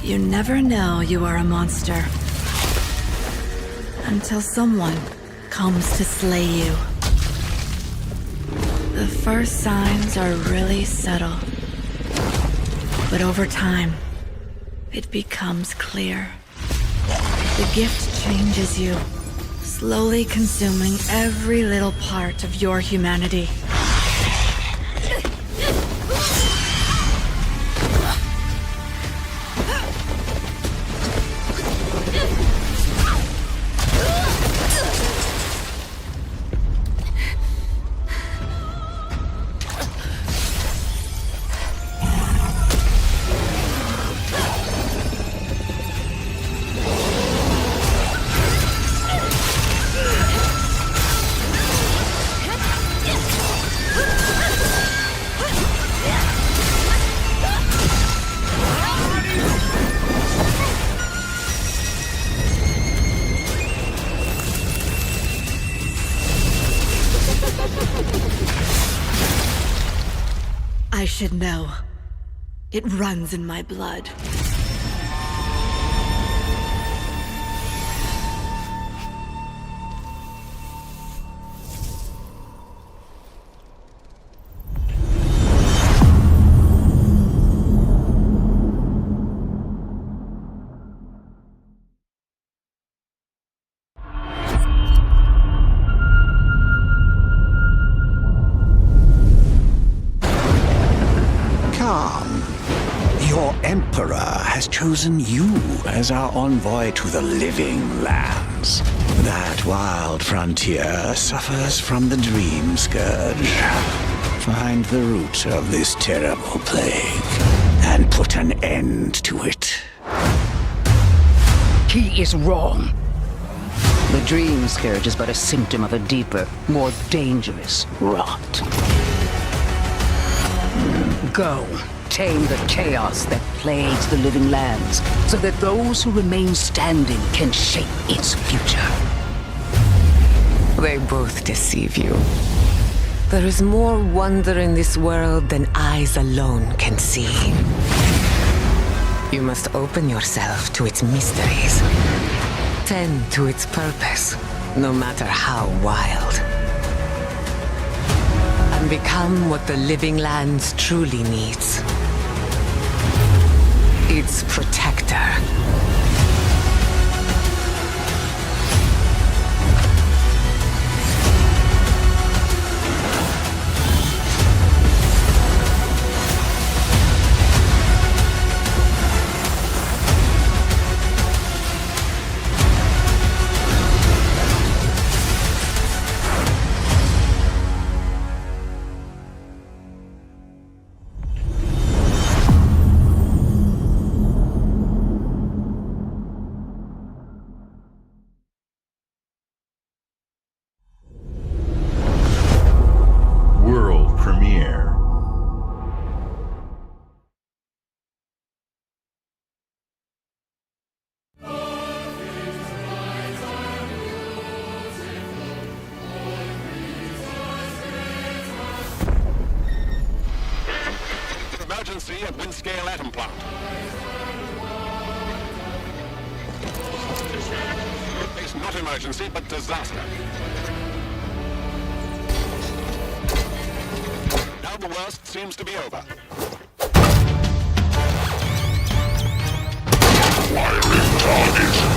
Speaker 10: You never know you are a monster until someone comes to slay you. The first signs are really subtle, but over time, it becomes clear. The gift changes you, slowly consuming every little part of your humanity. I should know. It runs in my blood.
Speaker 7: Your Emperor has chosen you as our envoy to the living lands. That wild frontier suffers from the dream scourge. Find the root of this terrible plague and put an end to it.
Speaker 8: He is wrong. The dream scourge is but a symptom of a deeper, more dangerous rot. Go. Tame the chaos that plagues the living lands, so that those who remain standing can shape its future.
Speaker 17: They both deceive you. There is more wonder in this world than eyes alone can see. You must open yourself to its mysteries. Tend to its purpose, no matter how wild. And become what the living lands truly needs. Its protector.
Speaker 3: World premiere.
Speaker 18: Emergency at Windscale Atom Plant. It's not emergency, but disaster. Now the worst seems to be over.
Speaker 24: Firing target.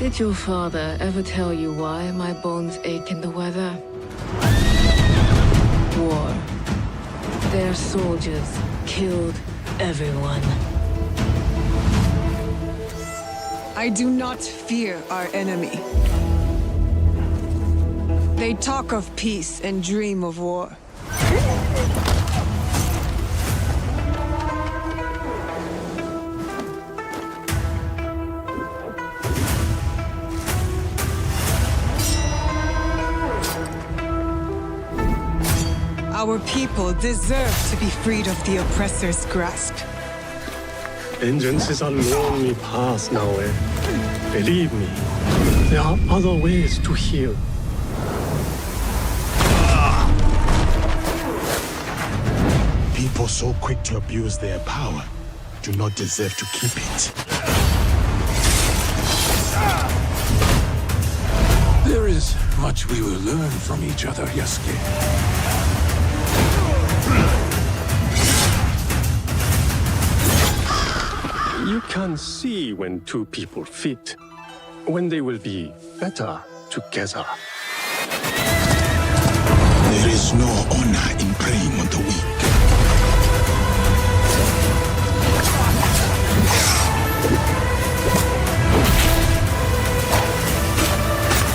Speaker 25: Did your father ever tell you why my bones ache in the weather? War. Their soldiers killed everyone.
Speaker 2: I do not fear our enemy. They talk of peace and dream of war. Our people deserve to be freed of the oppressor's grasp.
Speaker 11: Vengeance is a lonely path now, eh? Believe me, there are other ways to heal.
Speaker 13: People so quick to abuse their power do not deserve to keep it.
Speaker 21: There is much we will learn from each other, Yasuke.
Speaker 11: You can see when two people fit, when they will be better together.
Speaker 13: There is no honor in preying on the weak.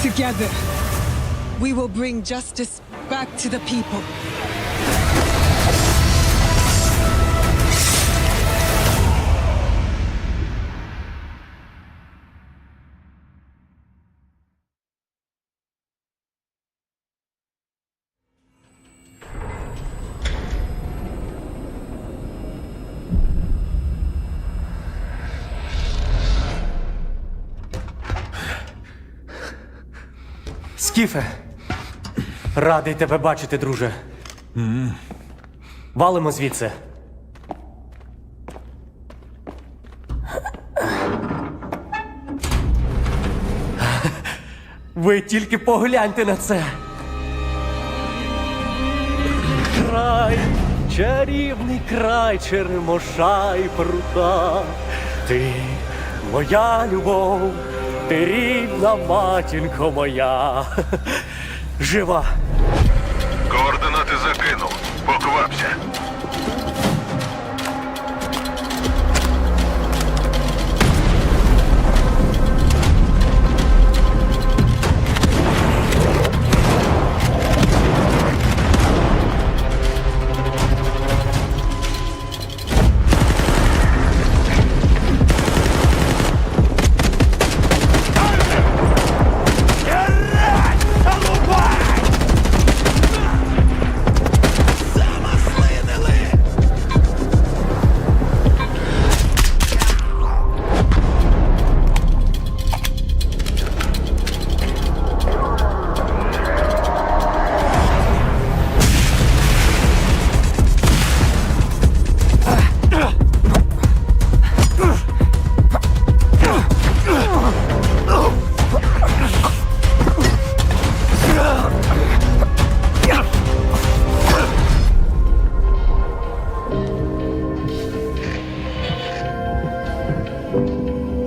Speaker 2: Together, we will bring justice back to the people.
Speaker 19: Скіфе, радий тебе бачити, друже. Валимо звідси. Ви тільки погляньте на це. Край, чарівний край черемоша і прута. Ти моя любов. Ти рідна матінко моя. Жива.
Speaker 18: Координати закинув. Поквапся.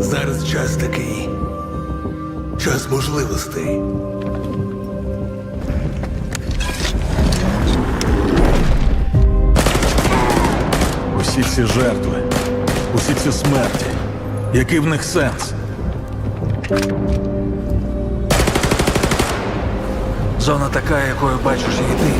Speaker 24: Зараз час такий. Час можливостей.
Speaker 21: Усі ці жертви, усі ці смерті. Який в них сенс?
Speaker 24: Зона така, якою бачиш її ти.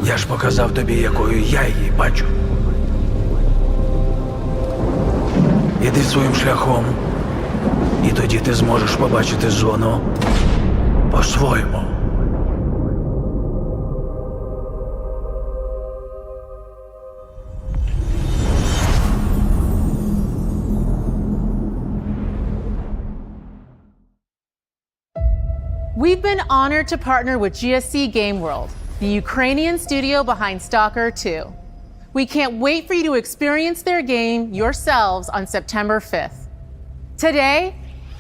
Speaker 24: Я ж показав тобі, якою я її бачу. Іди своїм шляхом, і тоді ти зможеш побачити зону по-своєму.
Speaker 20: We've been honored to partner with GSC Game World, the Ukrainian studio behind Stalker 2. We can't wait for you to experience their game yourselves on September 5th. Today,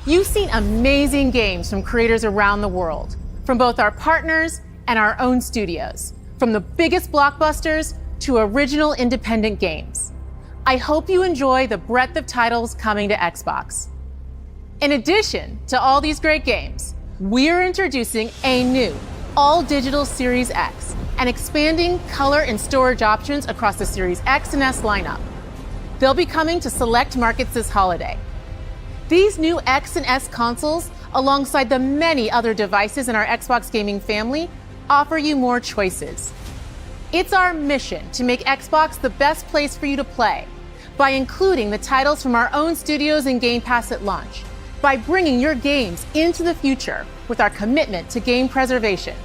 Speaker 20: you've seen amazing games from creators around the world, from both our partners and our own studios, from the biggest blockbusters to original independent games. I hope you enjoy the breadth of titles coming to Xbox. In addition to all these great games, we're introducing a new all-digital Series X and expanding color and storage options across the Series X and S lineup. They'll be coming to select markets this holiday. These new X and S consoles, alongside the many other devices in our Xbox gaming family, offer you more choices. It's our mission to make Xbox the best place for you to play by including the titles from our own studios in Game Pass at launch, by bringing your games into the future with our commitment to game preservation,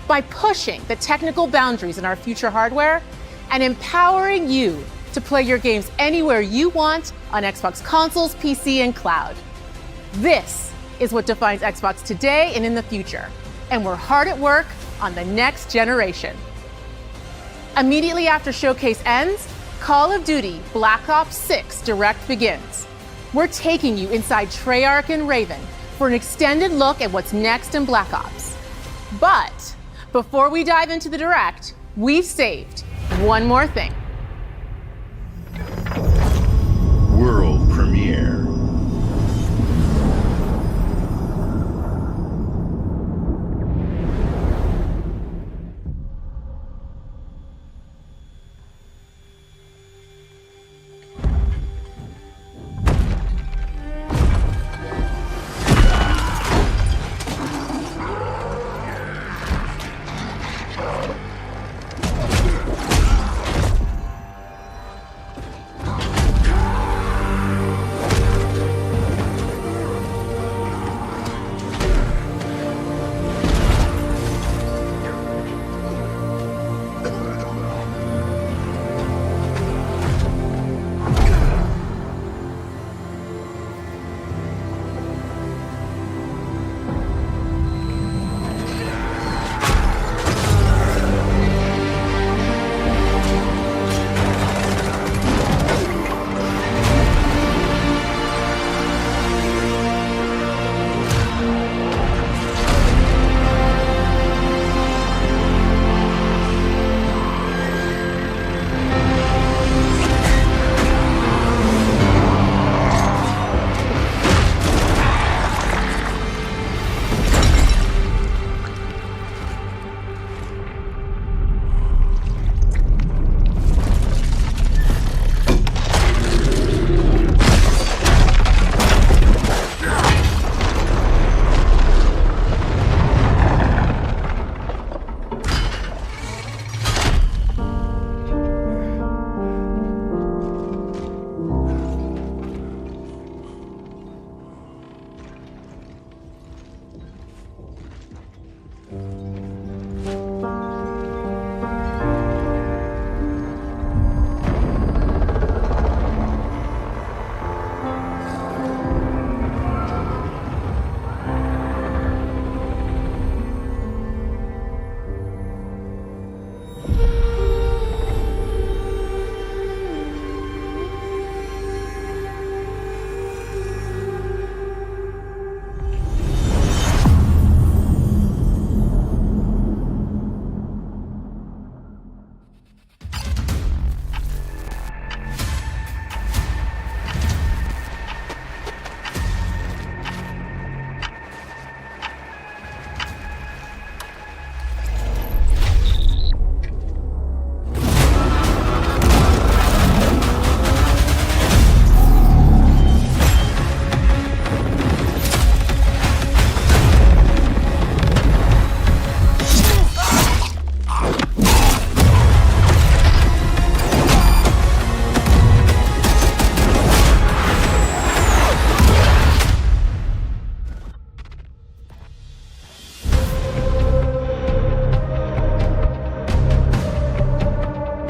Speaker 20: by pushing the technical boundaries in our future hardware, and empowering you to play your games anywhere you want on Xbox consoles, PC, and cloud. This is what defines Xbox today and in the future, and we're hard at work on the next generation. Immediately after Showcase ends, Call of Duty Black Ops 6 Direct begins. We're taking you inside Treyarch and Raven for an extended look at what's next in Black Ops. But before we dive into the Direct, we've saved one more thing.
Speaker 3: World premiere.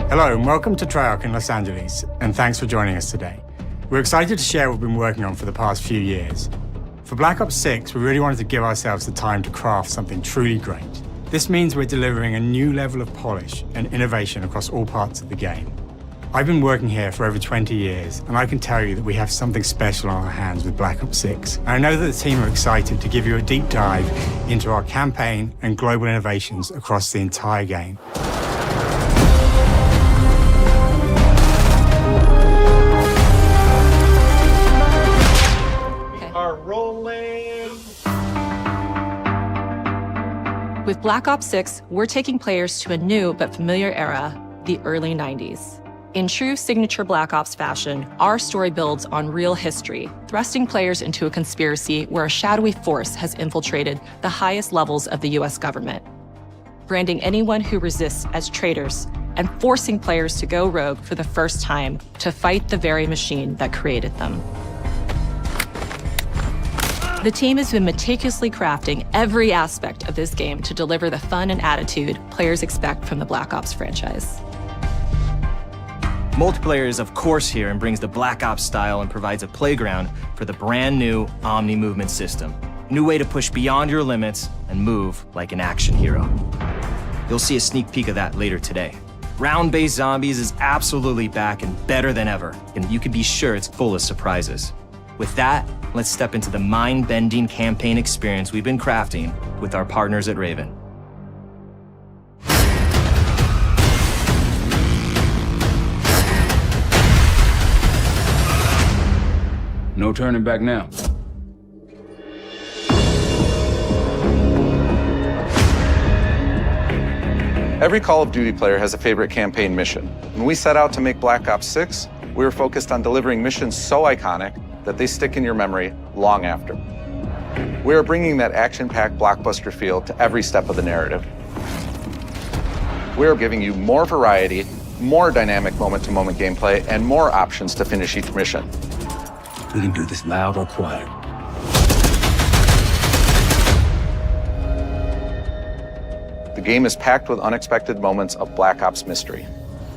Speaker 4: Hello and welcome to Treyarch in Los Angeles, and thanks for joining us today. We're excited to share what we've been working on for the past few years. For Black Ops 6, we really wanted to give ourselves the time to craft something truly great. This means we're delivering a new level of polish and innovation across all parts of the game. I've been working here for over 20 years, and I can tell you that we have something special on our hands with Black Ops 6. And I know that the team are excited to give you a deep dive into our campaign and global innovations across the entire game.
Speaker 5: With Black Ops 6, we're taking players to a new but familiar era, the early 90s. In true signature Black Ops fashion, our story builds on real history, thrusting players into a conspiracy where a shadowy force has infiltrated the highest levels of the US government, branding anyone who resists as traitors and forcing players to go rogue for the first time to fight the very machine that created them. The team has been meticulously crafting every aspect of this game to deliver the fun and attitude players expect from the Black Ops franchise.
Speaker 6: Multiplayer is of course here and brings the Black Ops style and provides a playground for the brand new Omni movement system. New way to push beyond your limits and move like an action hero. You'll see a sneak peek of that later today. Round-based zombies is absolutely back and better than ever, and you can be sure it's full of surprises. With that, let's step into the mind-bending campaign experience we've been crafting with our partners at Raven.
Speaker 12: No turning back now.
Speaker 14: Every Call of Duty player has a favorite campaign mission. When we set out to make Black Ops 6, we were focused on delivering missions so iconic that they stick in your memory long after. We are bringing that action-packed blockbuster feel to every step of the narrative. We are giving you more variety, more dynamic moment-to-moment gameplay, and more options to finish each mission.
Speaker 12: We can do this loud or quiet.
Speaker 14: The game is packed with unexpected moments of Black Ops mystery.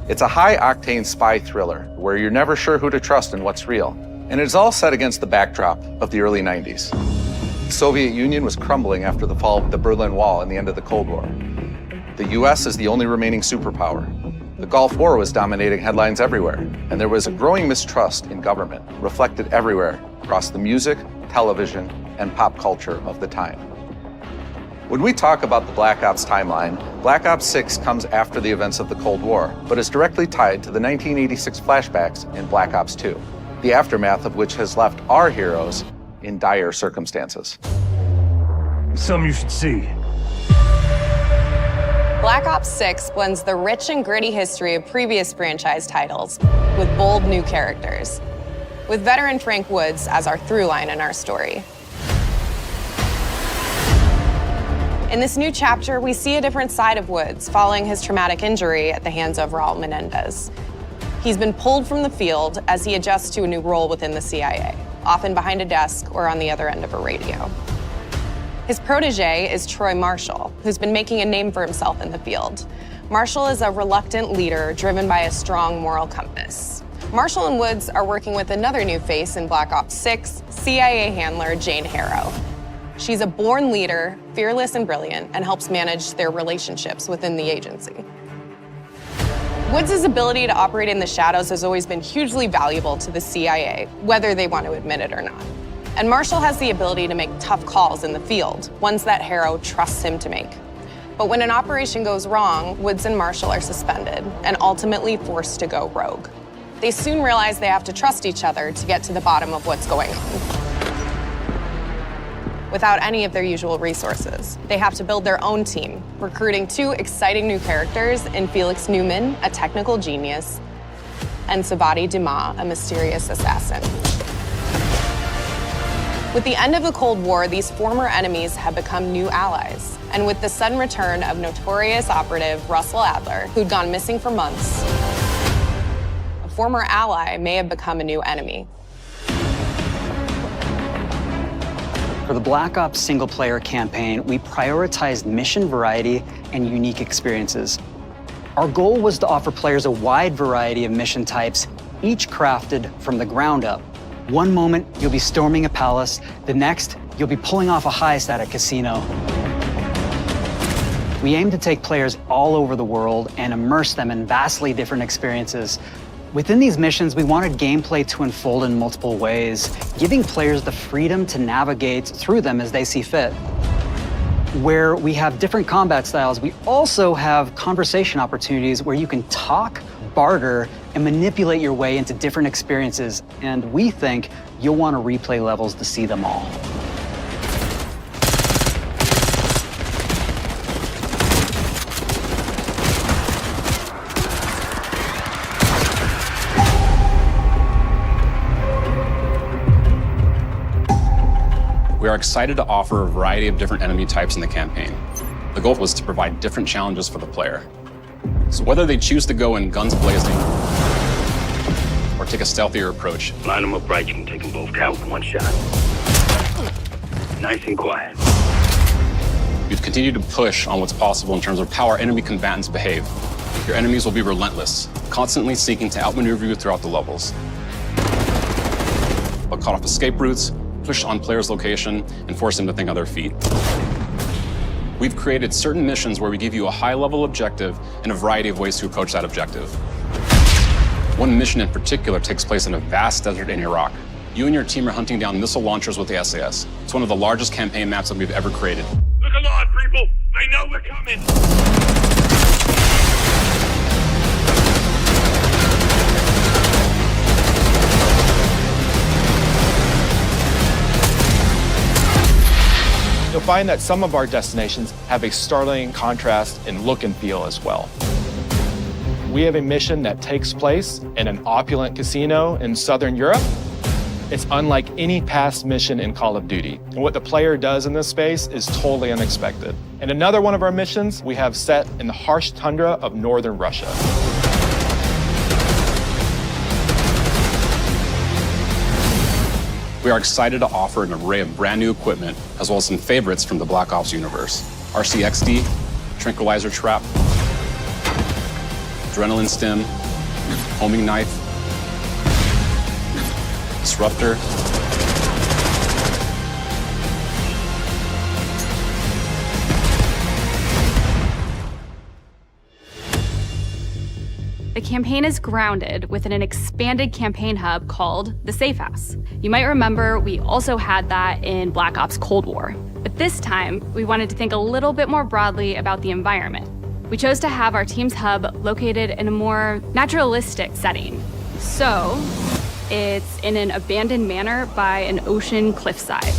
Speaker 14: It's a high-octane spy thriller where you're never sure who to trust and what's real. And it's all set against the backdrop of the early 90s. The Soviet Union was crumbling after the fall of the Berlin Wall and the end of the Cold War. The US is the only remaining superpower. The Gulf War was dominating headlines everywhere, and there was a growing mistrust in government, reflected everywhere across the music, television, and pop culture of the time. When we talk about the Black Ops timeline, Black Ops 6 comes after the events of the Cold War, but is directly tied to the 1986 flashbacks in Black Ops 2, the aftermath of which has left our heroes in dire circumstances.
Speaker 12: Something you should see.
Speaker 22: Black Ops 6 blends the rich and gritty history of previous franchise titles with bold new characters, with veteran Frank Woods as our through line in our story. In this new chapter, we see a different side of Woods following his traumatic injury at the hands of Raul Menendez. He's been pulled from the field as he adjusts to a new role within the CIA, often behind a desk or on the other end of a radio. His protege is Troy Marshall, who's been making a name for himself in the field. Marshall is a reluctant leader driven by a strong moral compass. Marshall and Woods are working with another new face in Black Ops 6, CIA handler Jane Harrow. She's a born leader, fearless and brilliant, and helps manage their relationships within the agency. Woods' ability to operate in the shadows has always been hugely valuable to the CIA, whether they want to admit it or not. And Marshall has the ability to make tough calls in the field, ones that Harrow trusts him to make. But when an operation goes wrong, Woods and Marshall are suspended and ultimately forced to go rogue. They soon realize they have to trust each other to get to the bottom of what's going on. Without any of their usual resources, they have to build their own team, recruiting two exciting new characters in Felix Newman, a technical genius, and Savati Dumas, a mysterious assassin. With the end of the Cold War, these former enemies have become new allies. And with the sudden return of notorious operative Russell Adler, who'd gone missing for months, a former ally may have become a new enemy.
Speaker 23: For the Black Ops single-player campaign, we prioritized mission variety and unique experiences. Our goal was to offer players a wide variety of mission types, each crafted from the ground up. One moment, you'll be storming a palace. The next, you'll be pulling off a heist at a casino. We aim to take players all over the world and immerse them in vastly different experiences. Within these missions, we wanted gameplay to unfold in multiple ways, giving players the freedom to navigate through them as they see fit. Where we have different combat styles, we also have conversation opportunities where you can talk, barter, and manipulate your way into different experiences, and we think you'll want to replay levels to see them all.
Speaker 1: We are excited to offer a variety of different enemy types in the campaign. The goal was to provide different challenges for the player. So whether they choose to go in guns blazing or take a stealthier approach.
Speaker 12: Line them up right, you can take them both out with one shot. Nice and quiet.
Speaker 1: We've continued to push on what's possible in terms of how our enemy combatants behave. Your enemies will be relentless, constantly seeking to outmaneuver you throughout the levels. They'll cut off escape routes, push on players' location, and force them to think on their feet. We've created certain missions where we give you a high-level objective and a variety of ways to approach that objective. One mission in particular takes place in a vast desert in Iraq. You and your team are hunting down missile launchers with the SAS. It's one of the largest campaign maps that we've ever created.
Speaker 12: Look alive, people! They know we're coming!
Speaker 9: You'll find that some of our destinations have a startling contrast in look and feel as well. We have a mission that takes place in an opulent casino in Southern Europe. It's unlike any past mission in Call of Duty. And what the player does in this space is totally unexpected. And another one of our missions we have set in the harsh tundra of northern Russia.
Speaker 1: We are excited to offer an array of brand new equipment, as well as some favorites from the Black Ops universe. RCXD, Tranquilizer Trap, Adrenaline Stim, Homing Knife, Disruptor,
Speaker 10: The campaign is grounded within an expanded campaign hub called the Safe House. You might remember we also had that in Black Ops Cold War. But this time, we wanted to think a little bit more broadly about the environment. We chose to have our team's hub located in a more naturalistic setting. So, it's in an abandoned manor by an ocean cliffside.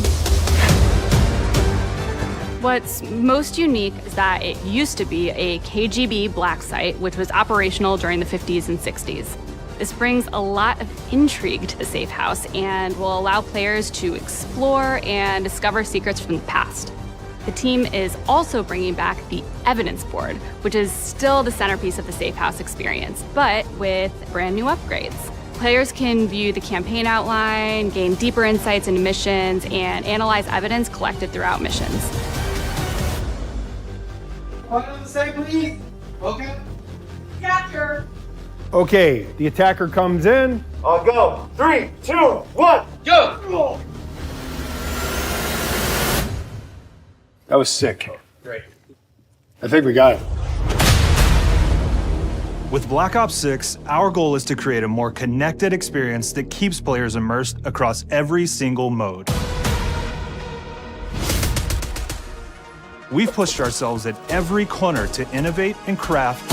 Speaker 10: What's most unique is that it used to be a KGB black site, which was operational during the 50s and 60s. This brings a lot of intrigue to the Safe House and will allow players to explore and discover secrets from the past. The team is also bringing back the evidence board, which is still the centerpiece of the Safe House experience, but with brand new upgrades. Players can view the campaign outline, gain deeper insights into missions, and analyze evidence collected throughout missions.
Speaker 15: What on the side, please? Okay.
Speaker 16: Capture.
Speaker 15: Okay, the attacker comes in. I'll go. 3, 2, 1, go! That was sick. Great. I think we got it.
Speaker 26: With Black Ops 6, our goal is to create a more connected experience that keeps players immersed across every single mode. We've pushed ourselves at every corner to innovate and craft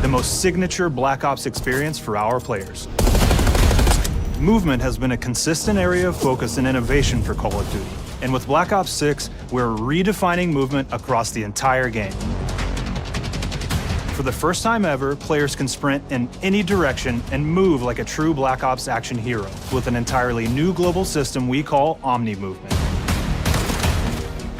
Speaker 26: the most signature Black Ops experience for our players. Movement has been a consistent area of focus and innovation for Call of Duty. And with Black Ops 6, we're redefining movement across the entire game. For the first time ever, players can sprint in any direction and move like a true Black Ops action hero with an entirely new global system we call Omni Movement.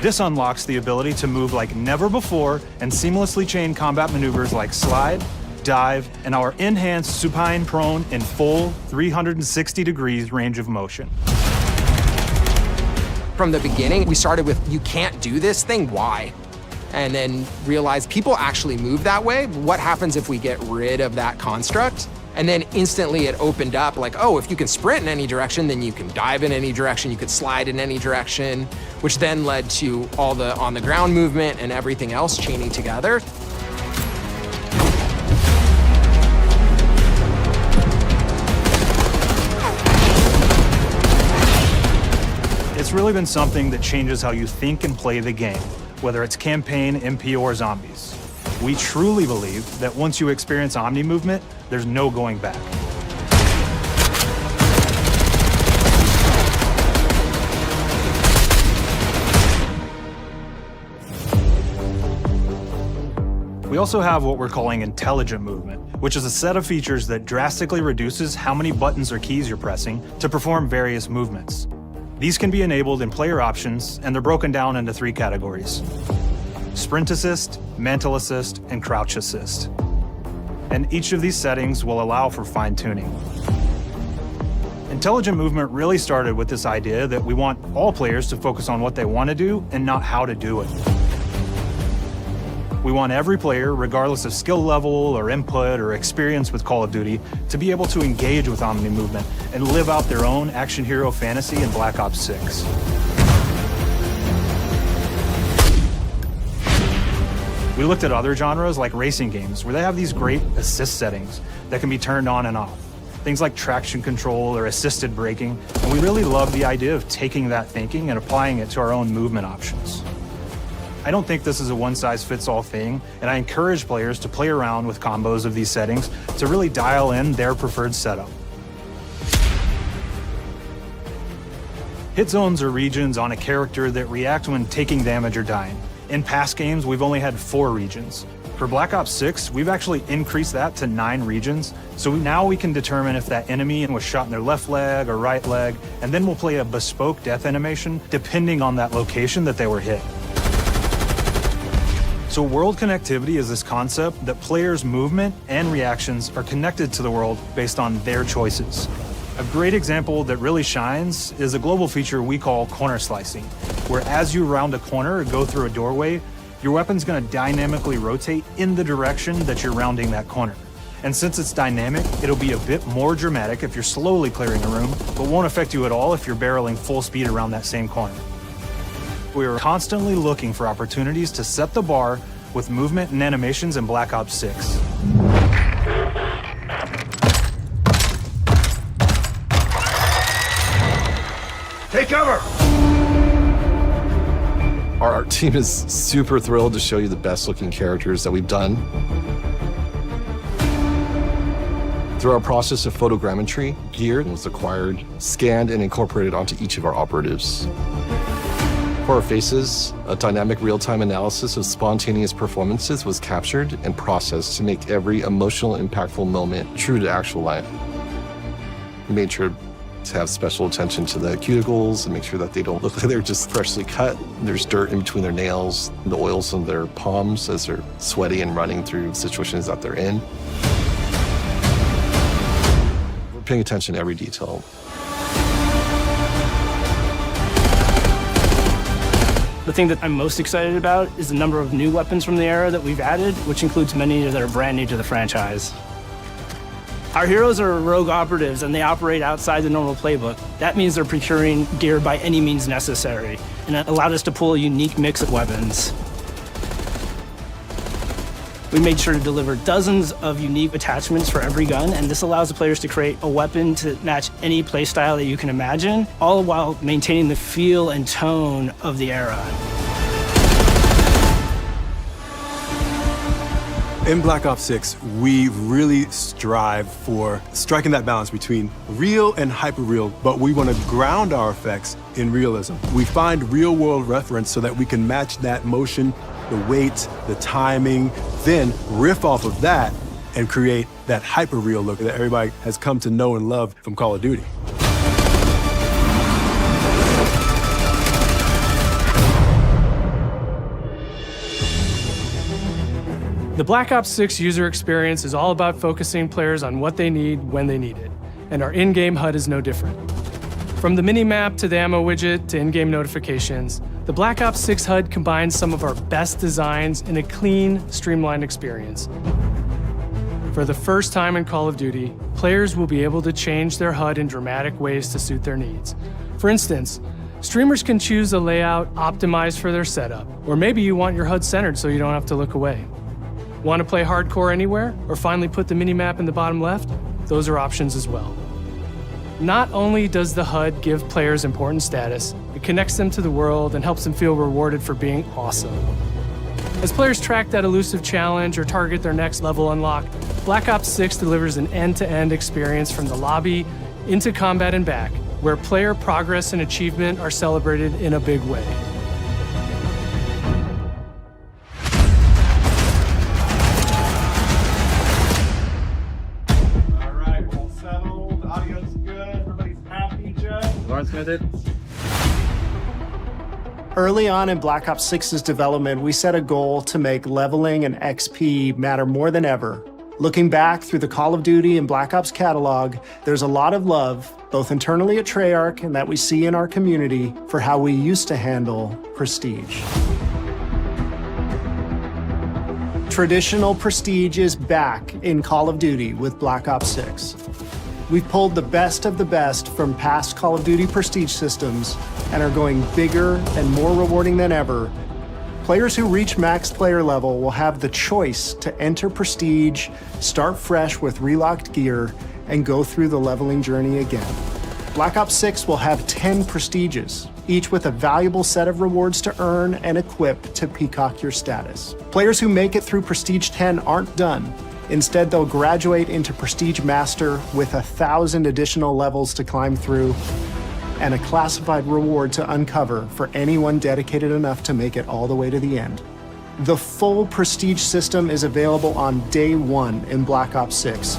Speaker 26: This unlocks the ability to move like never before and seamlessly chain combat maneuvers like slide, dive, and our enhanced supine prone in full 360 degrees range of motion.
Speaker 27: From the beginning, we started with, you can't do this thing, why? And then realized people actually move that way. What happens if we get rid of that construct? And then instantly it opened up like, oh, if you can sprint in any direction, then you can dive in any direction, you could slide in any direction, which then led to all the on-the-ground movement and everything else chaining together.
Speaker 26: It's really been something that changes how you think and play the game, whether it's campaign, MP, or zombies. We truly believe that once you experience Omni Movement, there's no going back. We also have what we're calling intelligent movement, which is a set of features that drastically reduces how many buttons or keys you're pressing to perform various movements. These can be enabled in player options, and they're broken down into 3 categories: sprint assist, mantle assist, and crouch assist. And each of these settings will allow for fine-tuning. Intelligent movement really started with this idea that we want all players to focus on what they want to do and not how to do it. We want every player, regardless of skill level or input or experience with Call of Duty, to be able to engage with Omni movement and live out their own action hero fantasy in Black Ops 6. We looked at other genres like racing games, where they have these great assist settings that can be turned on and off. Things like traction control or assisted braking, and we really love the idea of taking that thinking and applying it to our own movement options. I don't think this is a one-size-fits-all thing, and I encourage players to play around with combos of these settings to really dial in their preferred setup. Hit zones are regions on a character that react when taking damage or dying. In past games, we've only had 4 regions. For Black Ops 6, we've actually increased that to 9 regions, so now we can determine if that enemy was shot in their left leg or right leg, and then we'll play a bespoke death animation depending on that location that they were hit. So world connectivity is this concept that players' movement and reactions are connected to the world based on their choices. A great example that really shines is a global feature we call corner slicing, where as you round a corner or go through a doorway, your weapon's gonna dynamically rotate in the direction that you're rounding that corner. And since it's dynamic, it'll be a bit more dramatic if you're slowly clearing a room, but won't affect you at all if you're barreling full speed around that same corner. We are constantly looking for opportunities to set the bar with movement and animations in Black Ops 6.
Speaker 24: Take cover!
Speaker 2: Our art team is super thrilled to show you the best looking characters that we've done. Through our process of photogrammetry, gear was acquired, scanned, and incorporated onto each of our operatives. For our faces, a dynamic real-time analysis of spontaneous performances was captured and processed to make every emotional, impactful moment true to actual life. We made sure to have special attention to the cuticles and make sure that they don't look like they're just freshly cut. There's dirt in between their nails, the oils on their palms as they're sweaty and running through situations that they're in. We're paying attention to every detail.
Speaker 7: The thing that I'm most excited about is the number of new weapons from the era that we've added, which includes many that are brand new to the franchise. Our heroes are rogue operatives, and they operate outside the normal playbook. That means they're procuring gear by any means necessary, and it allowed us to pull a unique mix of weapons. We made sure to deliver dozens of unique attachments for every gun, and this allows the players to create a weapon to match any playstyle that you can imagine, all while maintaining the feel and tone of the era.
Speaker 8: In Black Ops 6, we really strive for striking that balance between real and hyper-real, but we want to ground our effects in realism. We find real-world reference so that we can match that motion, the weight, the timing, then riff off of that and create that hyper-real look that everybody has come to know and love from Call of Duty.
Speaker 11: The Black Ops 6 user experience is all about focusing players on what they need when they need it, and our in-game HUD is no different. From the mini-map to the ammo widget to in-game notifications, the Black Ops 6 HUD combines some of our best designs in a clean, streamlined experience. For the first time in Call of Duty, players will be able to change their HUD in dramatic ways to suit their needs. For instance, streamers can choose a layout optimized for their setup, or maybe you want your HUD centered so you don't have to look away. Want to play hardcore anywhere, or finally put the minimap in the bottom left? Those are options as well. Not only does the HUD give players important status, it connects them to the world and helps them feel rewarded for being awesome. As players track that elusive challenge or target their next level unlock, Black Ops 6 delivers an end-to-end experience from the lobby into combat and back, where player progress and achievement are celebrated in a big way.
Speaker 15: Lawrence Smith it. Early on in Black Ops 6's development, we set a goal to make leveling and XP matter more than ever. Looking back through the Call of Duty and Black Ops catalog, there's a lot of love, both internally at Treyarch and that we see in our community, for how we used to handle prestige. Traditional prestige is back in Call of Duty with Black Ops 6. We've pulled the best of the best from past Call of Duty prestige systems and are going bigger and more rewarding than ever. Players who reach max player level will have the choice to enter prestige, start fresh with relocked gear, and go through the leveling journey again. Black Ops 6 will have 10 prestiges, each with a valuable set of rewards to earn and equip to peacock your status. Players who make it through Prestige 10 aren't done. Instead, they'll graduate into Prestige Master with 1,000 additional levels to climb through and a classified reward to uncover for anyone dedicated enough to make it all the way to the end. The full Prestige system is available on day one in Black Ops 6.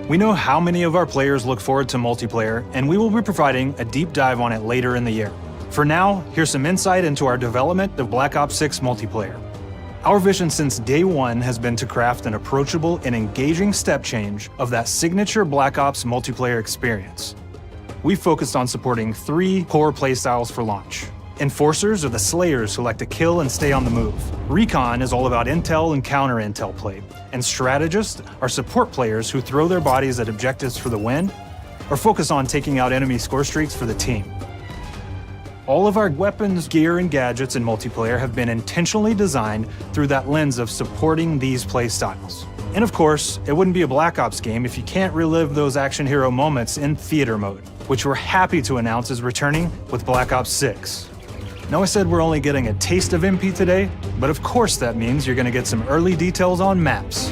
Speaker 26: We know how many of our players look forward to multiplayer, and we will be providing a deep dive on it later in the year. For now, here's some insight into our development of Black Ops 6 multiplayer. Our vision since day one has been to craft an approachable and engaging step change of that signature Black Ops multiplayer experience. We focused on supporting 3 core playstyles for launch. Enforcers are the slayers who like to kill and stay on the move. Recon is all about intel and counter-intel play. And strategists are support players who throw their bodies at objectives for the win or focus on taking out enemy score streaks for the team. All of our weapons, gear, and gadgets in multiplayer have been intentionally designed through that lens of supporting these playstyles. And of course, it wouldn't be a Black Ops game if you can't relive those action hero moments in theater mode, which we're happy to announce is returning with Black Ops 6. Now I said we're only getting a taste of MP today, but of course that means you're gonna get some early details on maps.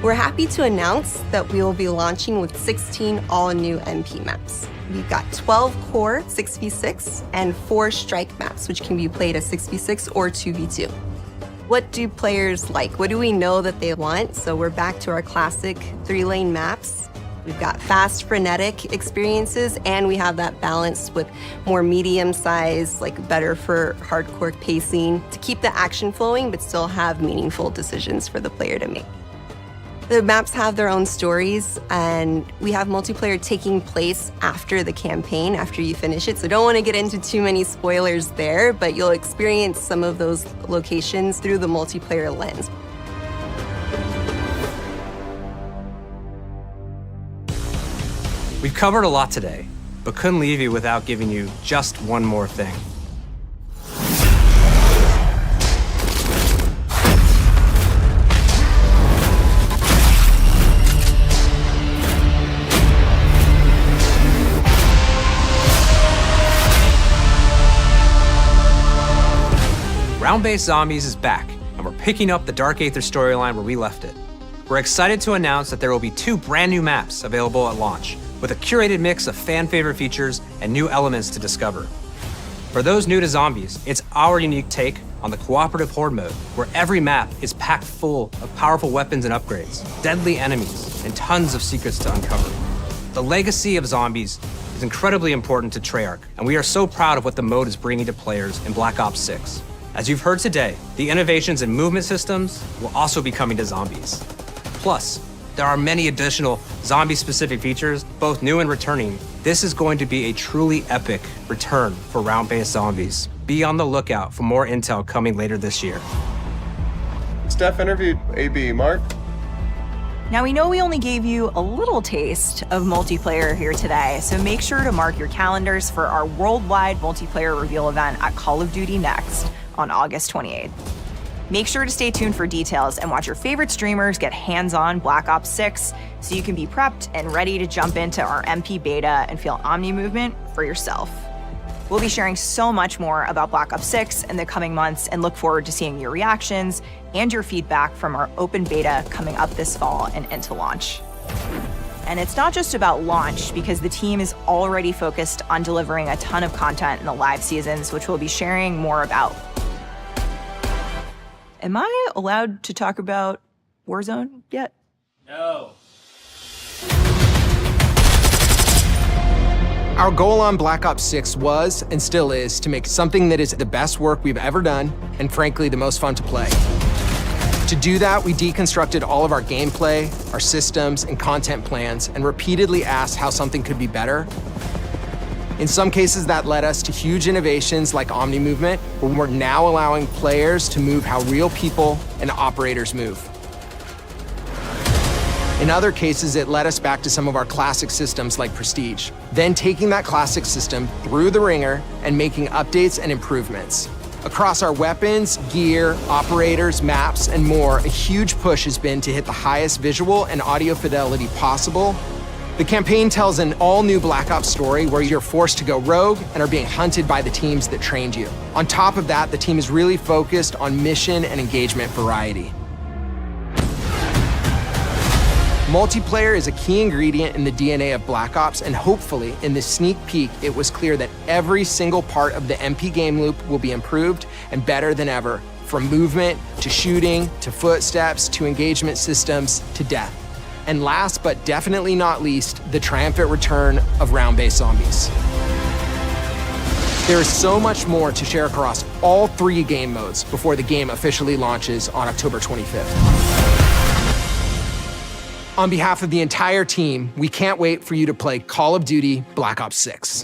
Speaker 13: We're happy to announce that we will be launching with 16 all-new MP maps. We've got 12 core 6v6 and 4 strike maps, which can be played as 6v6 or 2v2. What do players like? What do we know that they want? So we're back to our classic 3-lane maps. We've got fast, frenetic experiences, and we have that balance with more medium size, like better for hardcore pacing, to keep the action flowing, but still have meaningful decisions for the player to make. The maps have their own stories, and we have multiplayer taking place after the campaign, after you finish it. So don't want to get into too many spoilers there, but you'll experience some of those locations through the multiplayer lens.
Speaker 17: We've covered a lot today, but couldn't leave you without giving you just one more thing. Round-based Zombies is back, and we're picking up the Dark Aether storyline where we left it. We're excited to announce that there will be 2 brand new maps available at launch, with a curated mix of fan-favorite features and new elements to discover. For those new to Zombies, it's our unique take on the cooperative horde mode, where every map is packed full of powerful weapons and upgrades, deadly enemies, and tons of secrets to uncover. The legacy of Zombies is incredibly important to Treyarch, and we are so proud of what the mode is bringing to players in Black Ops 6. As you've heard today, the innovations in movement systems will also be coming to Zombies. Plus, there are many additional zombie-specific features, both new and returning. This is going to be a truly epic return for round-based Zombies. Be on the lookout for more intel coming later this year.
Speaker 18: Steph interviewed AB. Mark?
Speaker 19: Now, we know we only gave you a little taste of multiplayer here today, so make sure to mark your calendars for our worldwide multiplayer reveal event at Call of Duty Next on August 28th. Make sure to stay tuned for details and watch your favorite streamers get hands-on Black Ops 6 so you can be prepped and ready to jump into our MP beta and feel Omni movement for yourself. We'll be sharing so much more about Black Ops 6 in the coming months and look forward to seeing your reactions and your feedback from our open beta coming up this fall and into launch. And it's not just about launch, because the team is already focused on delivering a ton of content in the live seasons, which we'll be sharing more about. Am I allowed to talk about Warzone yet?
Speaker 7: No.
Speaker 27: Our goal on Black Ops 6 was, and still is, to make something that is the best work we've ever done, and frankly, the most fun to play. To do that, we deconstructed all of our gameplay, our systems, and content plans, and repeatedly asked how something could be better. In some cases, that led us to huge innovations like Omni Movement, where we're now allowing players to move how real people and operators move. In other cases, it led us back to some of our classic systems like Prestige, then taking that classic system through the ringer and making updates and improvements. Across our weapons, gear, operators, maps, and more, a huge push has been to hit the highest visual and audio fidelity possible. The campaign tells an all-new Black Ops story where you're forced to go rogue and are being hunted by the teams that trained you. On top of that, the team is really focused on mission and engagement variety. Multiplayer is a key ingredient in the DNA of Black Ops, and hopefully, in this sneak peek, it was clear that every single part of the MP game loop will be improved and better than ever, from movement, to shooting, to footsteps, to engagement systems, to death. And last but definitely not least, the triumphant return of round-based zombies. There is so much more to share across all 3 game modes before the game officially launches on October 25th. On behalf of the entire team, we can't wait for you to play Call of Duty Black Ops 6.